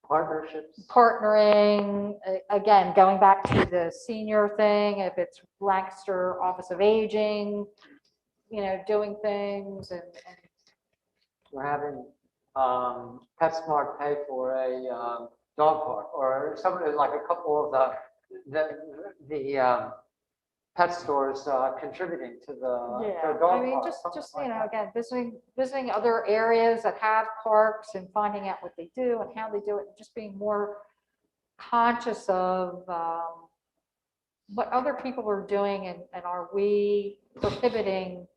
A: Partnerships.
D: partnering. Again, going back to the senior thing, if it's Lancaster Office of Aging, you know, doing things, and
A: We're having PetSmart pay for a dog park, or something like a couple of the pet stores contributing to the
D: yeah,
A: dog
D: I mean,
A: park,
D: just
A: something
D: you
A: like
D: know,
A: that.
D: again, visiting other areas that have parks and finding out what they do and how they do it, and just being more conscious of what other people are doing, and are we prohibiting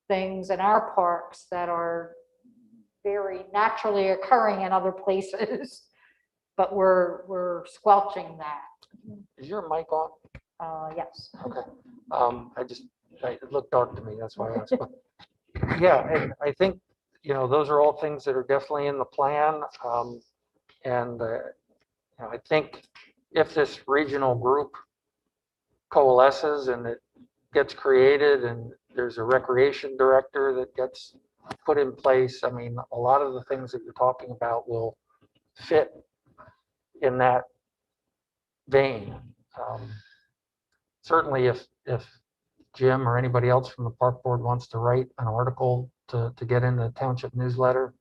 D: things in our parks that are very naturally occurring in other places, but we're squelching that.
E: is your mic on?
D: Yes.
E: Okay. I just It looked dark to me, that's why I asked. But yeah, and I think, those are all things that are definitely in the plan. And I think if this regional group coalesces and it gets created and there's a recreation director that gets put in place, I mean, a lot of the things that you're talking about will fit in that vein. Certainly if Jim or anybody else from the park board wants to write an article to get in the township newsletter,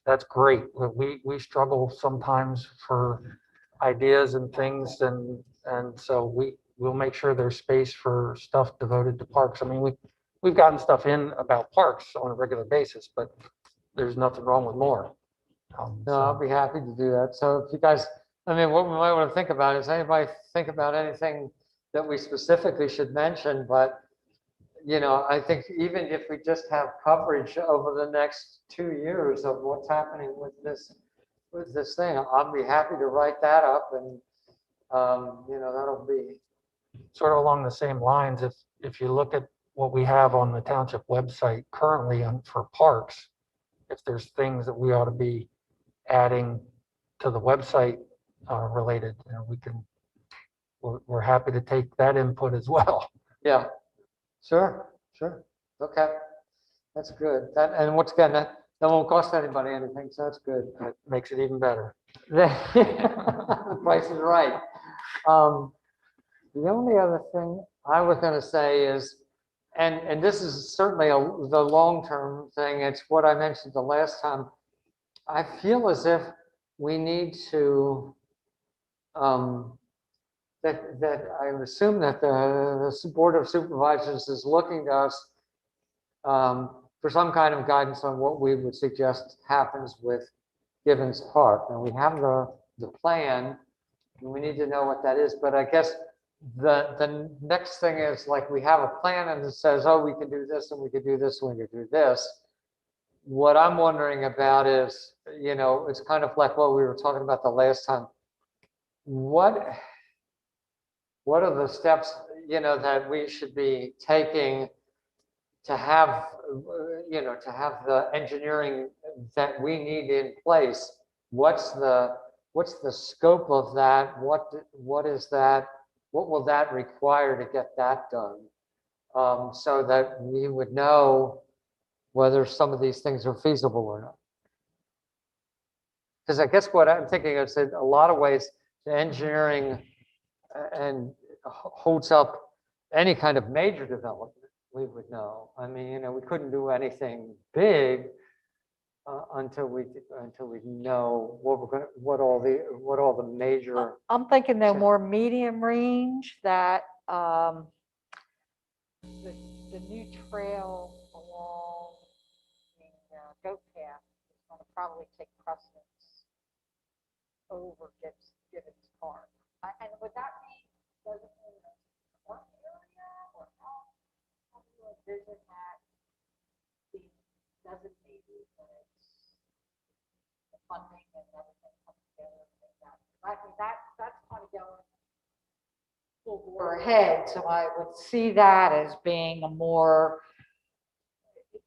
E: that's great. We struggle sometimes for ideas and things, and so we'll make sure there's space for stuff devoted to parks. I mean, we've gotten stuff in about parks on a regular basis, but there's nothing wrong with more.
A: No, I'll be happy to do that. So if you guys, I mean, what we might want to think about is anybody think about anything that we specifically should mention, but I think even if we just have coverage over the next 2 years of what's happening with this thing, I'll be happy to write that up, and that'll be
E: Sort of along the same lines, if you look at what we have on the township website currently for parks, if there's things that we ought to be adding to the website related, we're happy to take that input as well.
A: yeah, sure. Okay, that's good. And once again, that won't cost anybody anything, so that's good.
E: That makes it even better.
A: The price is right. The only other thing I was going to say is, and this is certainly the long-term thing, it's what I mentioned the last time. I feel as if we need to, that I assume that the Board of Supervisors is looking to us for some kind of guidance on what we would suggest happens with Gibbons Park. And we have the plan, and we need to know what that is. But I guess the next thing is, like, we have a plan and it says, oh, we can do this and we can do this and we can do this. What I'm wondering about is, it's kind of like what we were talking about the last time. What are the steps, that we should be taking to have, to have the engineering that we need in place? What's the scope of that? What is that? What will that require to get that done? So that we would know whether some of these things are feasible or not. Because I guess what I'm thinking is that a lot of ways the engineering and holds up any kind of major development, we would know. I mean, we couldn't do anything big until we know what all the major.
D: I'm thinking though more medium range, that the new trail along the goat path is going to probably take precedence over Gibbons Park. And would that be designated as a park area, or how do you envision that being designated when it's the funding and everything comes together? I think that's kind of going full bore ahead. So I would see that as being a more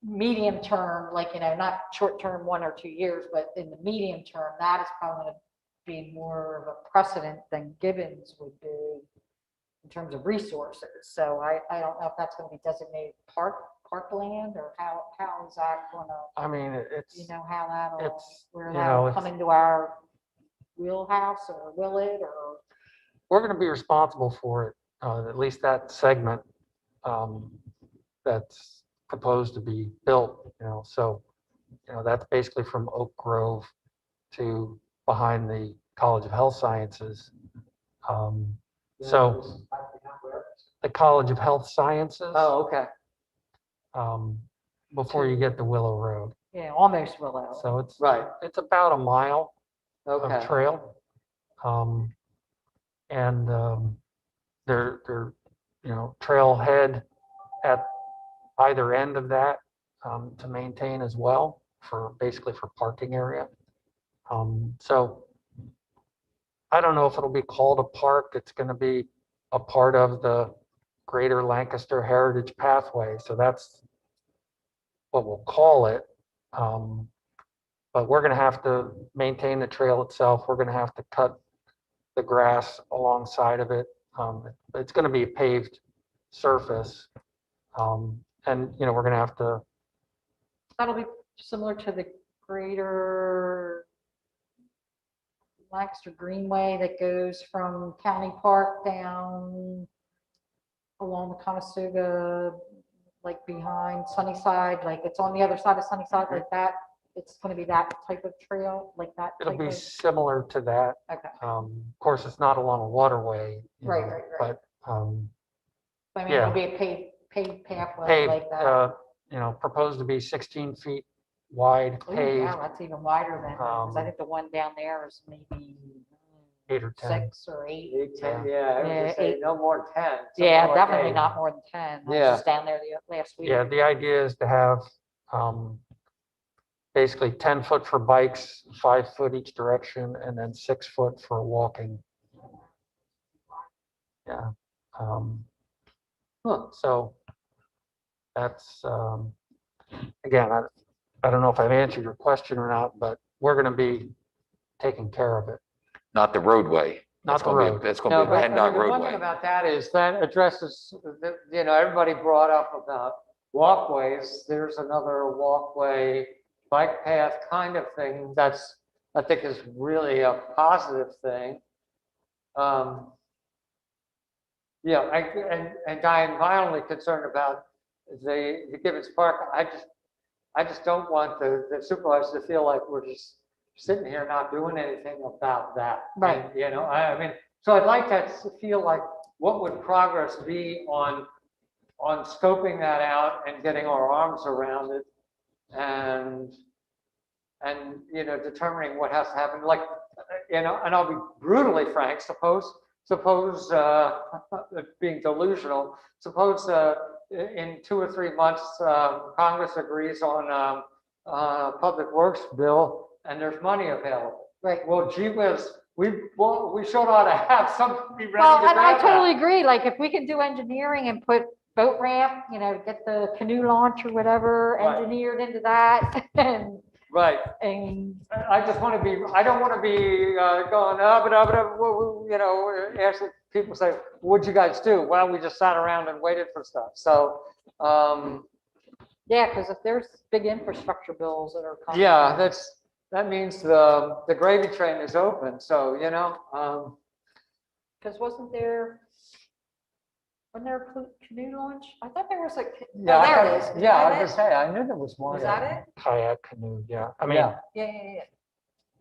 D: medium term, like, not short term, 1 or 2 years, but in the medium term, that is probably going to be more of a precedent than Gibbons would be in terms of resources. So I don't know if that's going to be designated parkland, or how is that going to,
E: I mean,
D: how that'll, where
E: you
D: that'll
E: know,
D: come into our wheelhouse, or will it, or?
E: we're going to be responsible for it, at least that segment that's proposed to be built, so, that's basically from Oak Grove to behind the College of Health Sciences. So the College of Health Sciences.
A: Oh, okay.
E: Before you get to Willow Road.
D: Yeah, almost Willow.
E: So it's
A: Right.
E: It's about a mile
A: Okay.
E: of trail. And they're trailhead at either end of that to maintain as well, for basically for parking area. So I don't know if it'll be called a park. It's going to be a part of the Greater Lancaster Heritage Pathway. So that's what we'll call it. But we're going to have to maintain the trail itself. We're going to have to cut the grass alongside of it. It's going to be a paved surface. And, you know, we're going to have to,
D: That'll be similar to the greater Lancaster Greenway that goes from County Park down along the Conestoga, like behind Sunnyside, like it's on the other side of Sunnyside like that. It's going to be that type of trail, like that
E: it'll
D: type
E: be
D: of,
E: similar to that.
D: okay.
E: Of course, it's not along a waterway. you
D: Right,
E: know,
D: right, right.
E: But
D: I mean,
E: yeah.
D: it'll be a paved pathway
E: paved,
D: like that.
E: you know, proposed to be 16 feet wide,
D: Oh,
E: paved,
D: yeah, that's even wider than, because I
E: um,
D: think the one down there is maybe
E: 8 or 10.
D: 6 or 8.
A: 8, 10,
E: Yeah.
A: yeah, I would
D: Yeah,
A: just say
D: 8.
A: no more than 10. something
D: Yeah,
A: like
D: definitely
A: 8.
D: not more than 10. I was
A: Yeah.
D: just down there the last week.
E: Yeah, the idea is to have basically 10 foot for bikes, 5 foot each direction, and then 6 foot for walking. Yeah. So that's, again, I don't know if I've answered your question or not, but we're going to be taking care of it.
B: Not the roadway.
E: Not
B: That's
E: the
B: gonna
E: road.
B: That's
A: No,
B: gonna be a
A: but I mean,
B: PennDOT
A: the one thing
B: roadway.
A: about that is that addresses, you know, everybody brought up about walkways. There's another walkway, bike path kind of thing that's, I think is really a positive thing. Yeah, and Diane, my only concern about the Gibbons Park, I just don't want the supervisors to feel like we're just sitting here not doing anything about that.
D: Right.
A: And, you know, I mean, so I'd like to feel like what would progress be on scoping that out and getting our arms around it and, you know, determining what has to happen. Like, you know, and I'll be brutally frank, suppose being delusional, suppose in 2 or 3 months, Congress agrees on a public works bill and there's money available.
D: Right.
A: Well, gee whiz, we sure ought to have somebody ready
D: Well,
A: to
D: and I
A: grab
D: totally
A: that.
D: agree. Like if we can do engineering and put boat ramp, you know, get the canoe launch or whatever
A: Right.
D: engineered into that and
A: Right. I just want to be, I don't want to be going, you know, asking people say, what'd you guys do? Well, we just sat around and waited for stuff. So,
D: yeah, because if there's big infrastructure bills that are coming.
A: yeah, that means the gravy train is open. So, you know,
D: Because wasn't there a canoe launch? I thought there was a,
A: yeah,
D: oh, there it is.
A: yeah, I
D: Is
A: was
D: that
A: gonna say, I knew there was
D: it?
A: more.
D: Was that it?
E: Kayak canoe, yeah. I mean,
A: Yeah.
D: Yeah.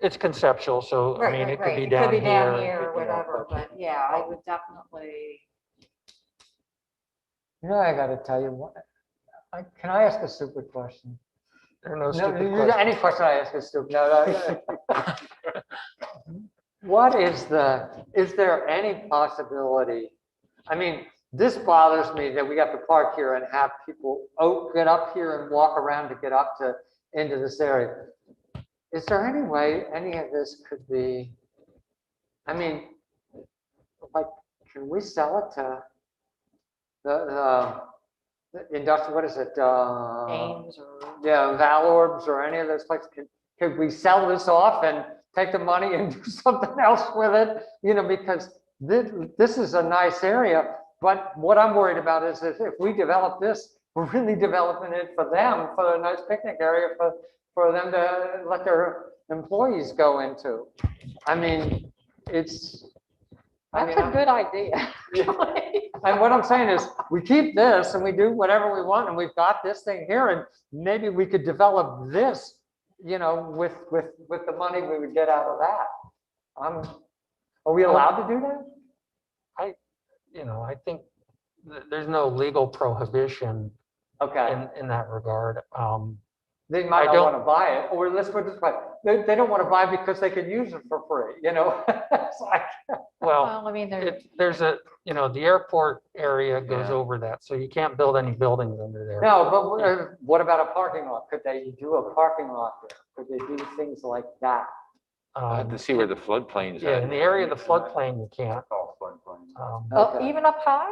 E: it's conceptual, so I
D: Right,
E: mean,
D: right,
E: it could
D: right.
E: be
D: It
E: down
D: could be down
E: here.
D: here or
E: you know,
D: whatever, but yeah, I would definitely.
A: You know, I got to tell you, can I ask a stupid question?
E: There are no
A: No,
E: stupid questions.
A: any question I ask is stupid. No. What is there any possibility? I mean, this bothers me that we have to park here and have people get up here and walk around to get up into this area. Is there any way any of this could be, I mean, like, can we sell it to the industrial, what is it?
D: Ames or.
A: Yeah, Valorbs or any of those places. Could we sell this off and take the money and do something else with it? You know, because this is a nice area, but what I'm worried about is that if we develop this, we're really developing it for them, for a nice picnic area for them to let their employees go into. I mean, it's.
D: That's a good idea.
A: And what I'm saying is, we keep this and we do whatever we want, and we've got this thing here, and maybe we could develop this, you know, with the money we would get out of that. Are we allowed to do that?
E: You know, I think there's no legal prohibition
A: Okay,
E: in that regard.
A: they might
E: I
A: not
E: don't-
A: want to buy it, or let's put it this way, they don't want to buy it because they can use it for free, you know? It's like,
E: Well,
D: Well, I mean, there,
E: there's a, you know, the airport area goes
B: Yeah.
E: over that, so you can't build any buildings under there.
A: no, but what about a parking lot? Could they do a parking lot there? Could they do things like that?
B: I have to see where the floodplain's
E: Yeah,
B: at.
E: in the area of the floodplain, you can't.
F: All floodplain.
E: Um,
A: Okay.
D: even up high?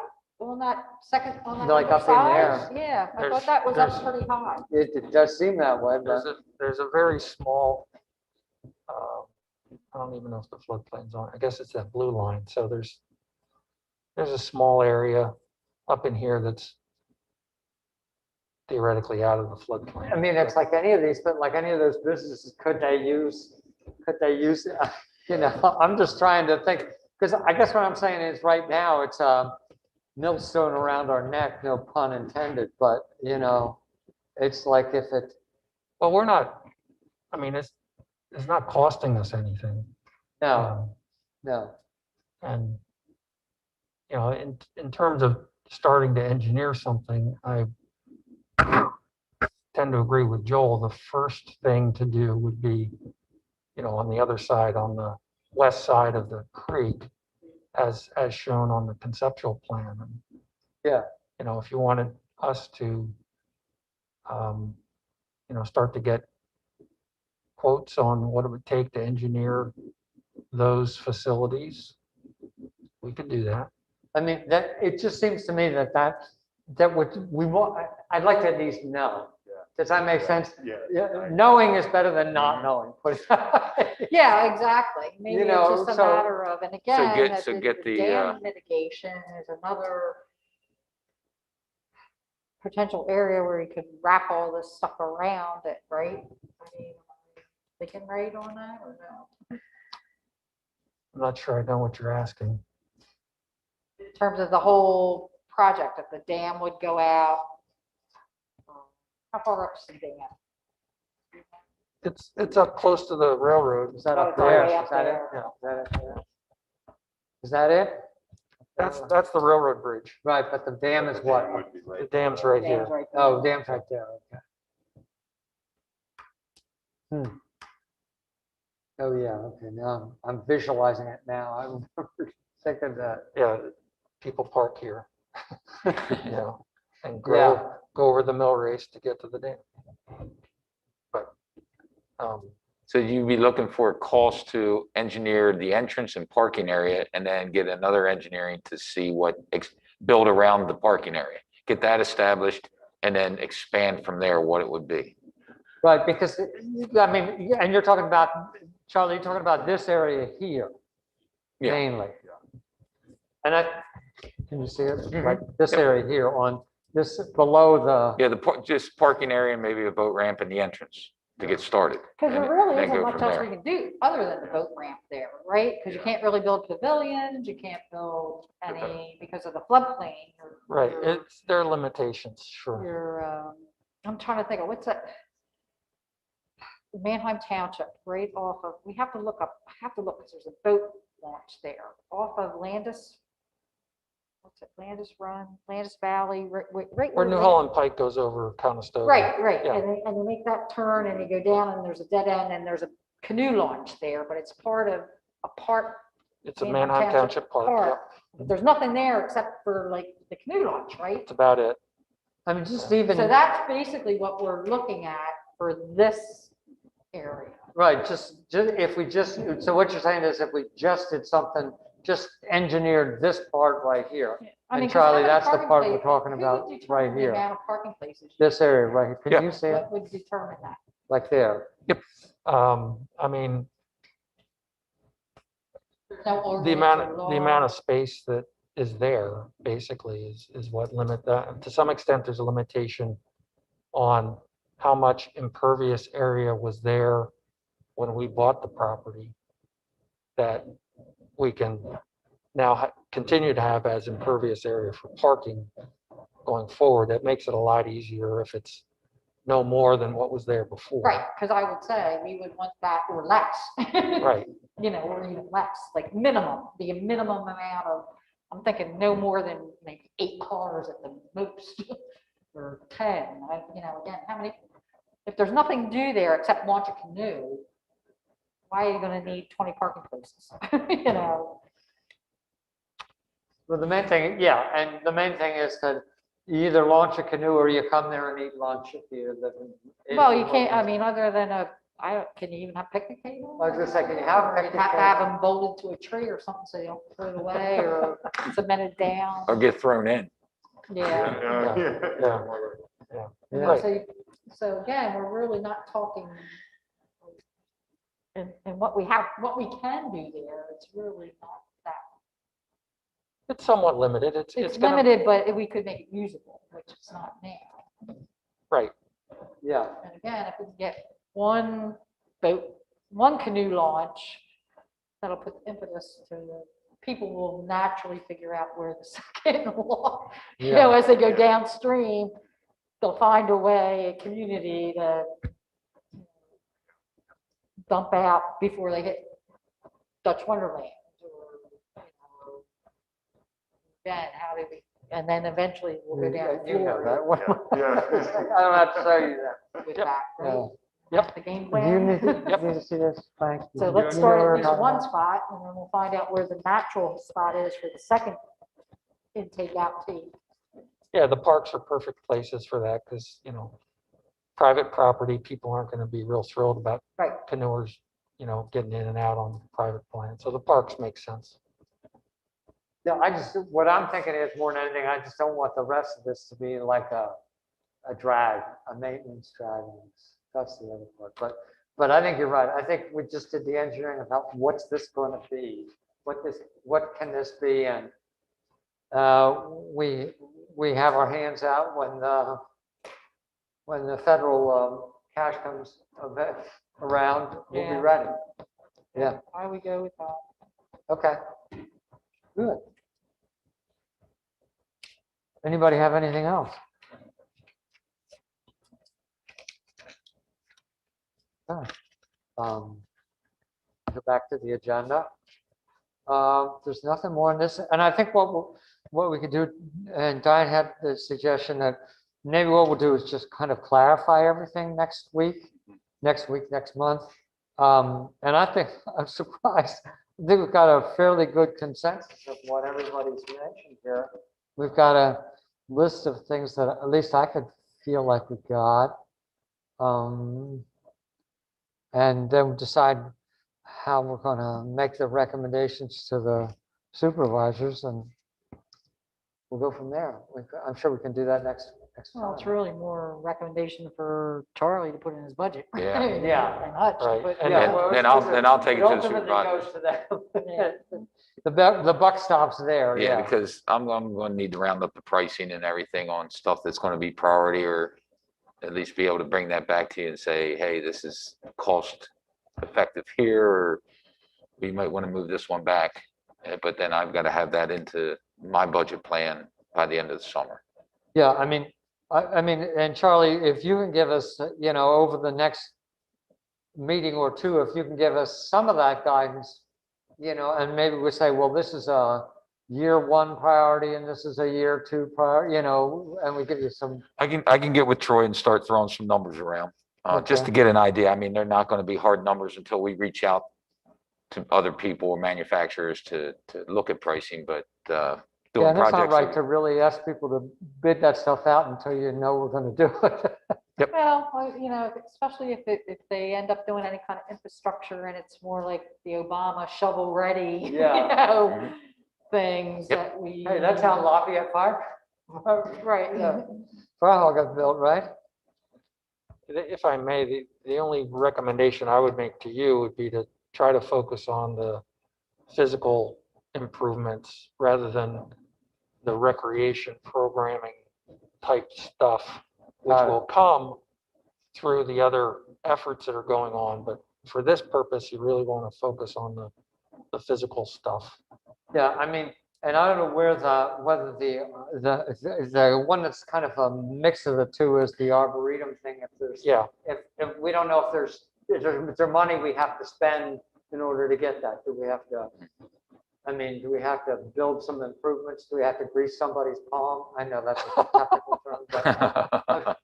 D: on that second, on that
A: Like
D: other
A: up in
D: side?
A: there.
D: Yeah, I
E: There's-
D: thought that was up
E: there's-
D: pretty high.
A: It does seem that way, but
E: There's a very small, I don't even know if the floodplain's on, I guess it's that blue line. So there's a small area up in here that's theoretically out of the floodplain.
A: I mean, it's like any of these, but like any of those businesses, could they use, you know, I'm just trying to think, because I guess what I'm saying is right now it's a millstone around our neck, no pun intended, but you know, it's like if it,
E: Well, we're not, I mean, it's not costing us anything.
A: no,
E: Um,
A: no.
E: And, you know, in terms of starting to engineer something, I tend to agree with Joel. The first thing to do would be, you know, on the other side, on the west side of the creek, as shown on the conceptual plan. And,
A: Yeah.
E: you know, if you wanted us to, you know, start to get quotes on what it would take to engineer those facilities, we could do that.
A: I mean, that, it just seems to me that would, we want, I'd like to at least know. Does that make sense?
F: Yeah.
A: Knowing is better than not knowing. Put it that way.
D: Yeah, exactly. Maybe it's
A: know,
D: just a
A: so-
D: matter of, and again, that
B: get
D: the
B: the,
D: dam mitigation is another potential area where you could wrap all this stuff around it, right? I mean, am I thinking right on that or no?
E: I'm not sure I know what you're asking.
D: In terms of the whole project, if the dam would go out, how far up is the dam?
E: It's up close to the railroad.
A: Is that
D: Oh,
A: up
D: it's all the
A: there?
D: way up
A: Is that it?
D: there.
A: Yeah. Is that it?
E: That's the railroad bridge.
A: Right, but the dam is what?
E: The dam's right
D: Dam's
E: here.
D: right there.
A: Oh, dam's right there, okay. Oh, yeah, okay, now I'm visualizing it now. I remember thinking that.
E: Yeah, people park here, you know, and
A: Yeah.
E: go over the mill race to get to the dam. But,
B: So you'd be looking for a cost to engineer the entrance and parking area and then get another engineering to see what, build around the parking area. Get that established and then expand from there what it would be.
A: Right, because, I mean, and you're talking about, Charlie, you're talking about this area here,
B: Yeah.
A: mainly. And can you see it? Like this area here on this, below the,
B: Yeah, just parking area and maybe a boat ramp in the entrance to get started.
D: Because there
B: and
D: really
B: then
D: isn't
B: go
D: much
B: from
D: else
B: there.
D: we can do other than the boat ramp there, right? Because you can't really build pavilions, you can't build any because of the floodplain.
E: right, it's there are limitations, sure.
D: I'm trying to think of what's that? Manheim Township, right off of, we have to look up, I have to look because there's a boat launch there off of Landis. What's it, Landis Run, Landis Valley, right
E: Where New Holland Pike goes over Conestoga.
D: Right,
E: Yeah.
D: and you make that turn and you go down and there's a dead end and there's a canoe launch there, but it's part of a park.
E: It's a Manheim Township park. Yeah.
D: But there's nothing there except for like the canoe launch, right?
E: That's about it.
A: I mean, just even,
D: So that's basically what we're looking at for this area.
A: right, just if we just, so what you're saying is if we just did something, just engineered this part right here.
D: I
A: And
D: mean, 'cause
A: Charlie,
D: how many
A: that's the
D: parking
A: part we're
D: places-
A: talking
D: who
A: about
D: would determine
A: right
D: the
A: here.
D: amount of parking places.
A: This area right here.
B: Yeah.
A: Can you see it?
D: What would determine that?
A: Like there?
E: I mean,
D: There's no
E: the
D: ordinance
E: amount
D: or
E: of, the amount
D: law.
E: of space that is there basically is what limit that. To some extent, there's a limitation on how much impervious area was there when we bought the property that we can now continue to have as impervious area for parking going forward. That makes it a lot easier if it's no more than what was there before.
D: Right, because I would say we would want that or less.
E: Right.
D: You know, or even less, like minimum, the minimum amount of, I'm thinking no more than maybe 8 cars at the most, or 10. You know, again, how many, if there's nothing to do there except launch a canoe, why are you gonna need 20 parking places? You know,
A: Well, the main thing, yeah, and the main thing is that you either launch a canoe or you come there and eat lunch if you live in.
D: well, you can't, I mean, other than can you even have picnic tables?
A: I was gonna say, can you have a
D: Or you'd
A: picnic
D: have to have
A: table?
D: them bolted to a tree or something so you don't throw it away or cemented down.
B: Or get thrown in.
D: Yeah.
E: Yeah.
A: Yeah.
E: Right.
D: So again, we're really not talking, and what we can do there, it's really not that.
E: It's somewhat limited.
D: It's
E: gonna-
D: limited, but we could make it usable, which it's not now.
E: Right.
A: Yeah,
D: And again, if we can get one boat, one canoe launch, that'll put impetus to people will naturally figure out where the second one, as they go downstream, they'll find a way, a community to dump out before they hit Dutch Wonderland. Again, how do we, and then eventually we'll go down to
A: you know that
D: Florida
A: one.
F: Yeah.
A: I don't have to show you that.
D: with
E: Yep.
D: that, right?
A: Yeah.
E: Yep.
D: The game
A: Do you
D: plan.
A: need to see this, Frank?
D: So
A: You
D: let's
A: know
D: start
A: where
D: at least
A: I'm
D: one
A: at?
D: spot, and then we'll find out where the natural spot is for the second intake out fee.
E: Yeah, the parks are perfect places for that because, private property, people aren't going to be real thrilled about
D: Right.
E: canoers, getting in and out on private land. So the parks make sense.
A: Yeah, what I'm thinking is more than anything, I just don't want the rest of this to be like a drag, a maintenance drag. That's the other part. But I think you're right. I think we just did the engineering about what's this going to be? What can this be? And we have our hands out when the federal cash comes around, we'll be
D: Yeah.
A: ready. Yeah,
D: How we go with that?
A: okay. Good. Anybody have anything else? Okay. Go back to the agenda. There's nothing more in this, and I think what we could do, and Diane had the suggestion that maybe what we'll do is just kind of clarify everything next next month. And I think, I'm surprised, I think we've got a fairly good consensus of what everybody's mentioned here. We've got a list of things that at least I could feel like we got. And then we decide how we're going to make the recommendations to the supervisors, and we'll go from there. I'm sure we can do that next
D: Well, it's
A: time.
D: really more recommendation for Charlie to put in his budget.
B: Yeah.
A: Yeah.
D: And Hutch to
E: Right.
D: put-
E: And
A: Yeah,
B: then-
A: well,
B: then
A: it's-
B: I'll- then I'll take it to the
A: ultimately
B: supervisor.
A: goes to them.
D: Yeah.
A: The buck stops there,
B: Yeah,
A: yeah.
B: because I'm going to need to round up the pricing and everything on stuff that's going to be priority, or at least be able to bring that back to you and say, hey, this is cost effective here, or we might want to move this one back. But then I've got to have that into my budget plan by the end of the summer.
A: Yeah, I mean, and Charlie, if you can give us, over the next meeting or two, if you can give us some of that guidance, and maybe we say, well, this is a year one priority and this is a year two priority, and we give you some.
B: I can get with Troy and start throwing some numbers around, just
A: Okay.
B: to get an idea. I mean, they're not going to be hard numbers until we reach out to other people or manufacturers to look at pricing, but
A: Yeah,
B: doing
A: and it's not
B: projects.
A: right to really ask people to bid that stuff out until you know we're going to do it.
D: Well, especially if they end up doing any kind of infrastructure and it's more like the Obama shovel ready,
A: Yeah.
D: things
B: Yep.
D: that we.
A: Hey, that's how Lafayette Park.
D: Right.
A: Yeah. Fire hall got built, right?
E: If I may, the only recommendation I would make to you would be to try to focus on the physical improvements rather than the recreation programming type stuff, which
A: Got it.
E: will come through the other efforts that are going on. But for this purpose, you really want to focus on the physical stuff.
A: Yeah, I mean, and I don't know whether the one that's kind of a mix of the two is the Arboretum thing.
E: Yeah,
A: If we don't know if there money we have to spend in order to get that, do we have to build some improvements? Do we have to grease somebody's palm? I know that's a technical term, but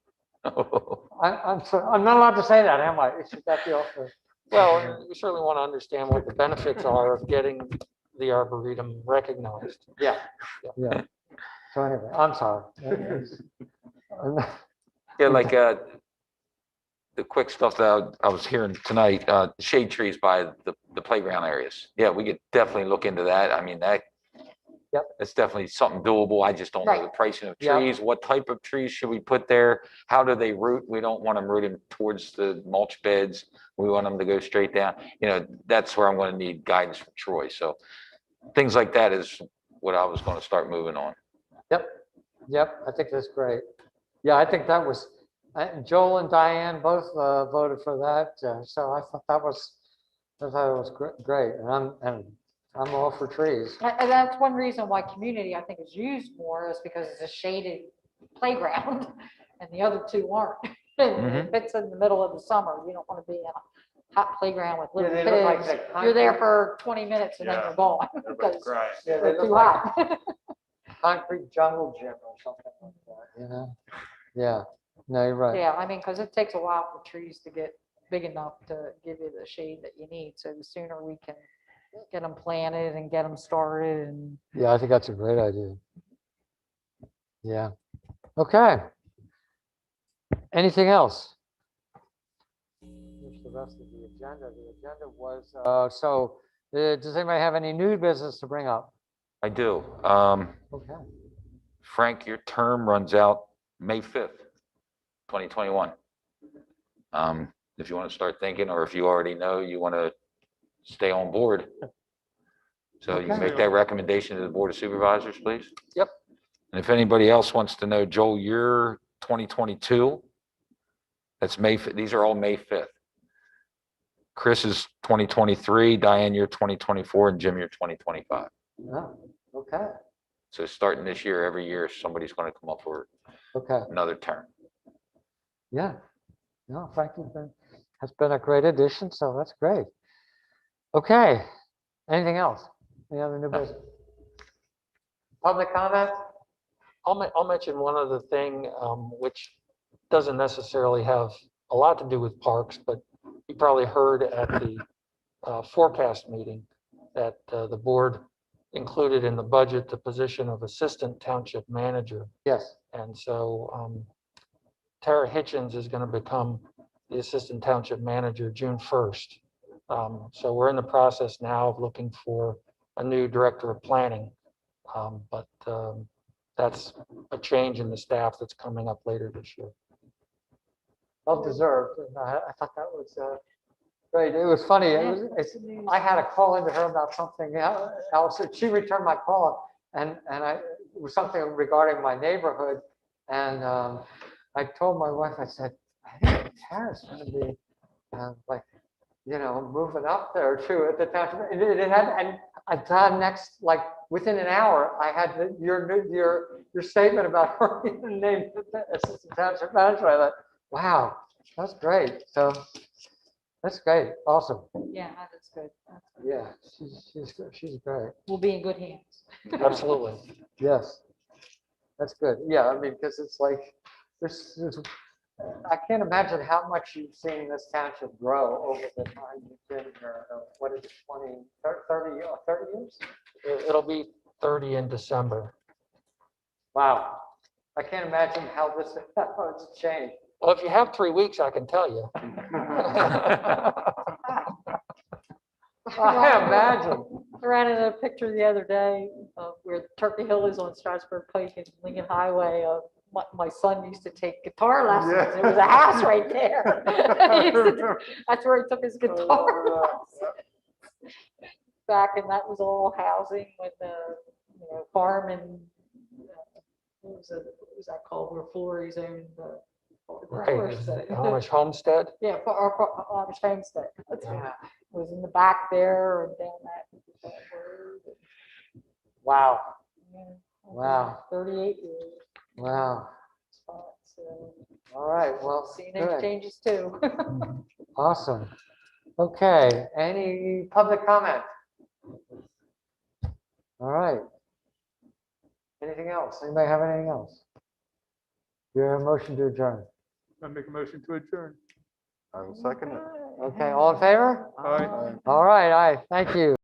A: I'm not allowed to say that, am I? Should that be also?
E: well, we certainly want to understand what the benefits are of getting the Arboretum recognized.
A: Yeah. So anyway, I'm sorry.
B: Yeah, like the quick stuff that I was hearing tonight, shade trees by the playground areas. Yeah, we could definitely look into that. I mean,
A: Yep.
B: It's definitely something doable. I just don't know the
D: Right.
B: pricing of
A: Yep.
B: trees. What type of trees should we put there? How do they root? We don't want them rooting towards the mulch beds. We want them to go straight down. You know, that's where I'm going to need guidance from Troy. So things like that is what I was going to start moving on.
A: Yep, I think that's great. Yeah, I think that was, Joel and Diane both voted for that, so I thought that was, great, and I'm all for trees.
D: And that's one reason why community, I think, is used more, is because it's a shaded playground, and the other two aren't. And if it's in the middle of the summer, you don't want to be in a hot playground with little
A: they look like
D: kids.
A: the
D: You're there
A: concrete-
D: for 20 minutes and then
F: Yeah.
D: you're gone,
F: Everybody's
D: because
F: crying.
A: Yeah, they
D: they're
A: look
D: too
A: like
D: hot.
A: concrete jungle gym or something like that, you know? Yeah, no, you're right.
D: Yeah, I mean, because it takes a while for trees to get big enough to give you the shade that you need. So the sooner we can get them planted and get them started, and
A: Yeah, I think that's a great idea. Yeah. Okay. Anything else? Here's the rest of the agenda. The agenda was, does anybody have any new business to bring up?
B: I do.
A: Okay.
B: Frank, your term runs out May 5th, 2021. If you want to start thinking, or if you already know you want to stay on board. So you
A: Okay.
B: make that recommendation to the Board of Supervisors, please.
A: Yep.
B: And if anybody else wants to know, Joel, you're 2022. That's these are all May 5th. Chris is 2023, Diane, you're 2024, and Jim, you're 2025.
A: Oh, okay.
B: So starting this year, every year, somebody's going to come up for
A: Okay.
B: another term.
A: Yeah. No, Frank has been a great addition, so that's great. Okay. Anything else? Any other new business? Public comment?
E: I'll mention one other thing, which doesn't necessarily have a lot to do with parks, but you probably heard at the forecast meeting that the board included in the budget the position of assistant township manager.
A: Yes.
E: And so Tara Hitchens is going to become the assistant township manager June 1st. So we're in the process now of looking for a new director of planning. But that's a change in the staff that's coming up later this year.
A: Well deserved. And I thought that was great. It was funny. I had a call into her about something else. She returned my call, and it was something regarding my neighborhood. And I told my wife, I said, I think Tara's going to be like, you know, moving up there too at the township. And I thought next, like within an hour, I had your statement about her being named assistant township manager. I thought, wow, that's great. So that's great. Awesome.
D: yeah, that's good. That's good.
A: Yeah, she's great.
D: We'll be in good hands.
E: Absolutely.
A: Yes, that's good. Yeah, I mean, because it's like there's I can't imagine how much you've seen this township grow over the time you've been here. What is it, 30 years?
E: It'll be 30 in December.
A: Wow. I can't imagine how it's changed.
E: Well, if you have 3 weeks, I can tell you.
A: I imagine.
D: I ran into a picture the other day of where Turkey Hill is on Strasburg Pike and Lincoln Highway. My son used to take guitar lessons.
F: Yeah.
D: There was a house right there. That's where he took his guitar lessons. Back, and that was all housing with the farm and what was that called? Where Florrie's owned the
E: Right,
D: where's that?
E: Amish Homestead.
D: Yeah, for our Amish homestead. That's what
A: Yeah.
D: it was in the back there and down that road.
A: Wow.
D: Yeah,
A: Wow.
D: 38 years.
A: Wow.
D: So
A: All right. Well,
D: seeing
A: good.
D: those changes too.
A: Awesome. Okay. Any public comment? All right. Anything else? Anybody have anything else? Your motion to adjourn.
G: I make a motion to adjourn.
F: I will second it.
A: Okay. All in favor?
G: Aye.
A: All right. Aye. Thank you.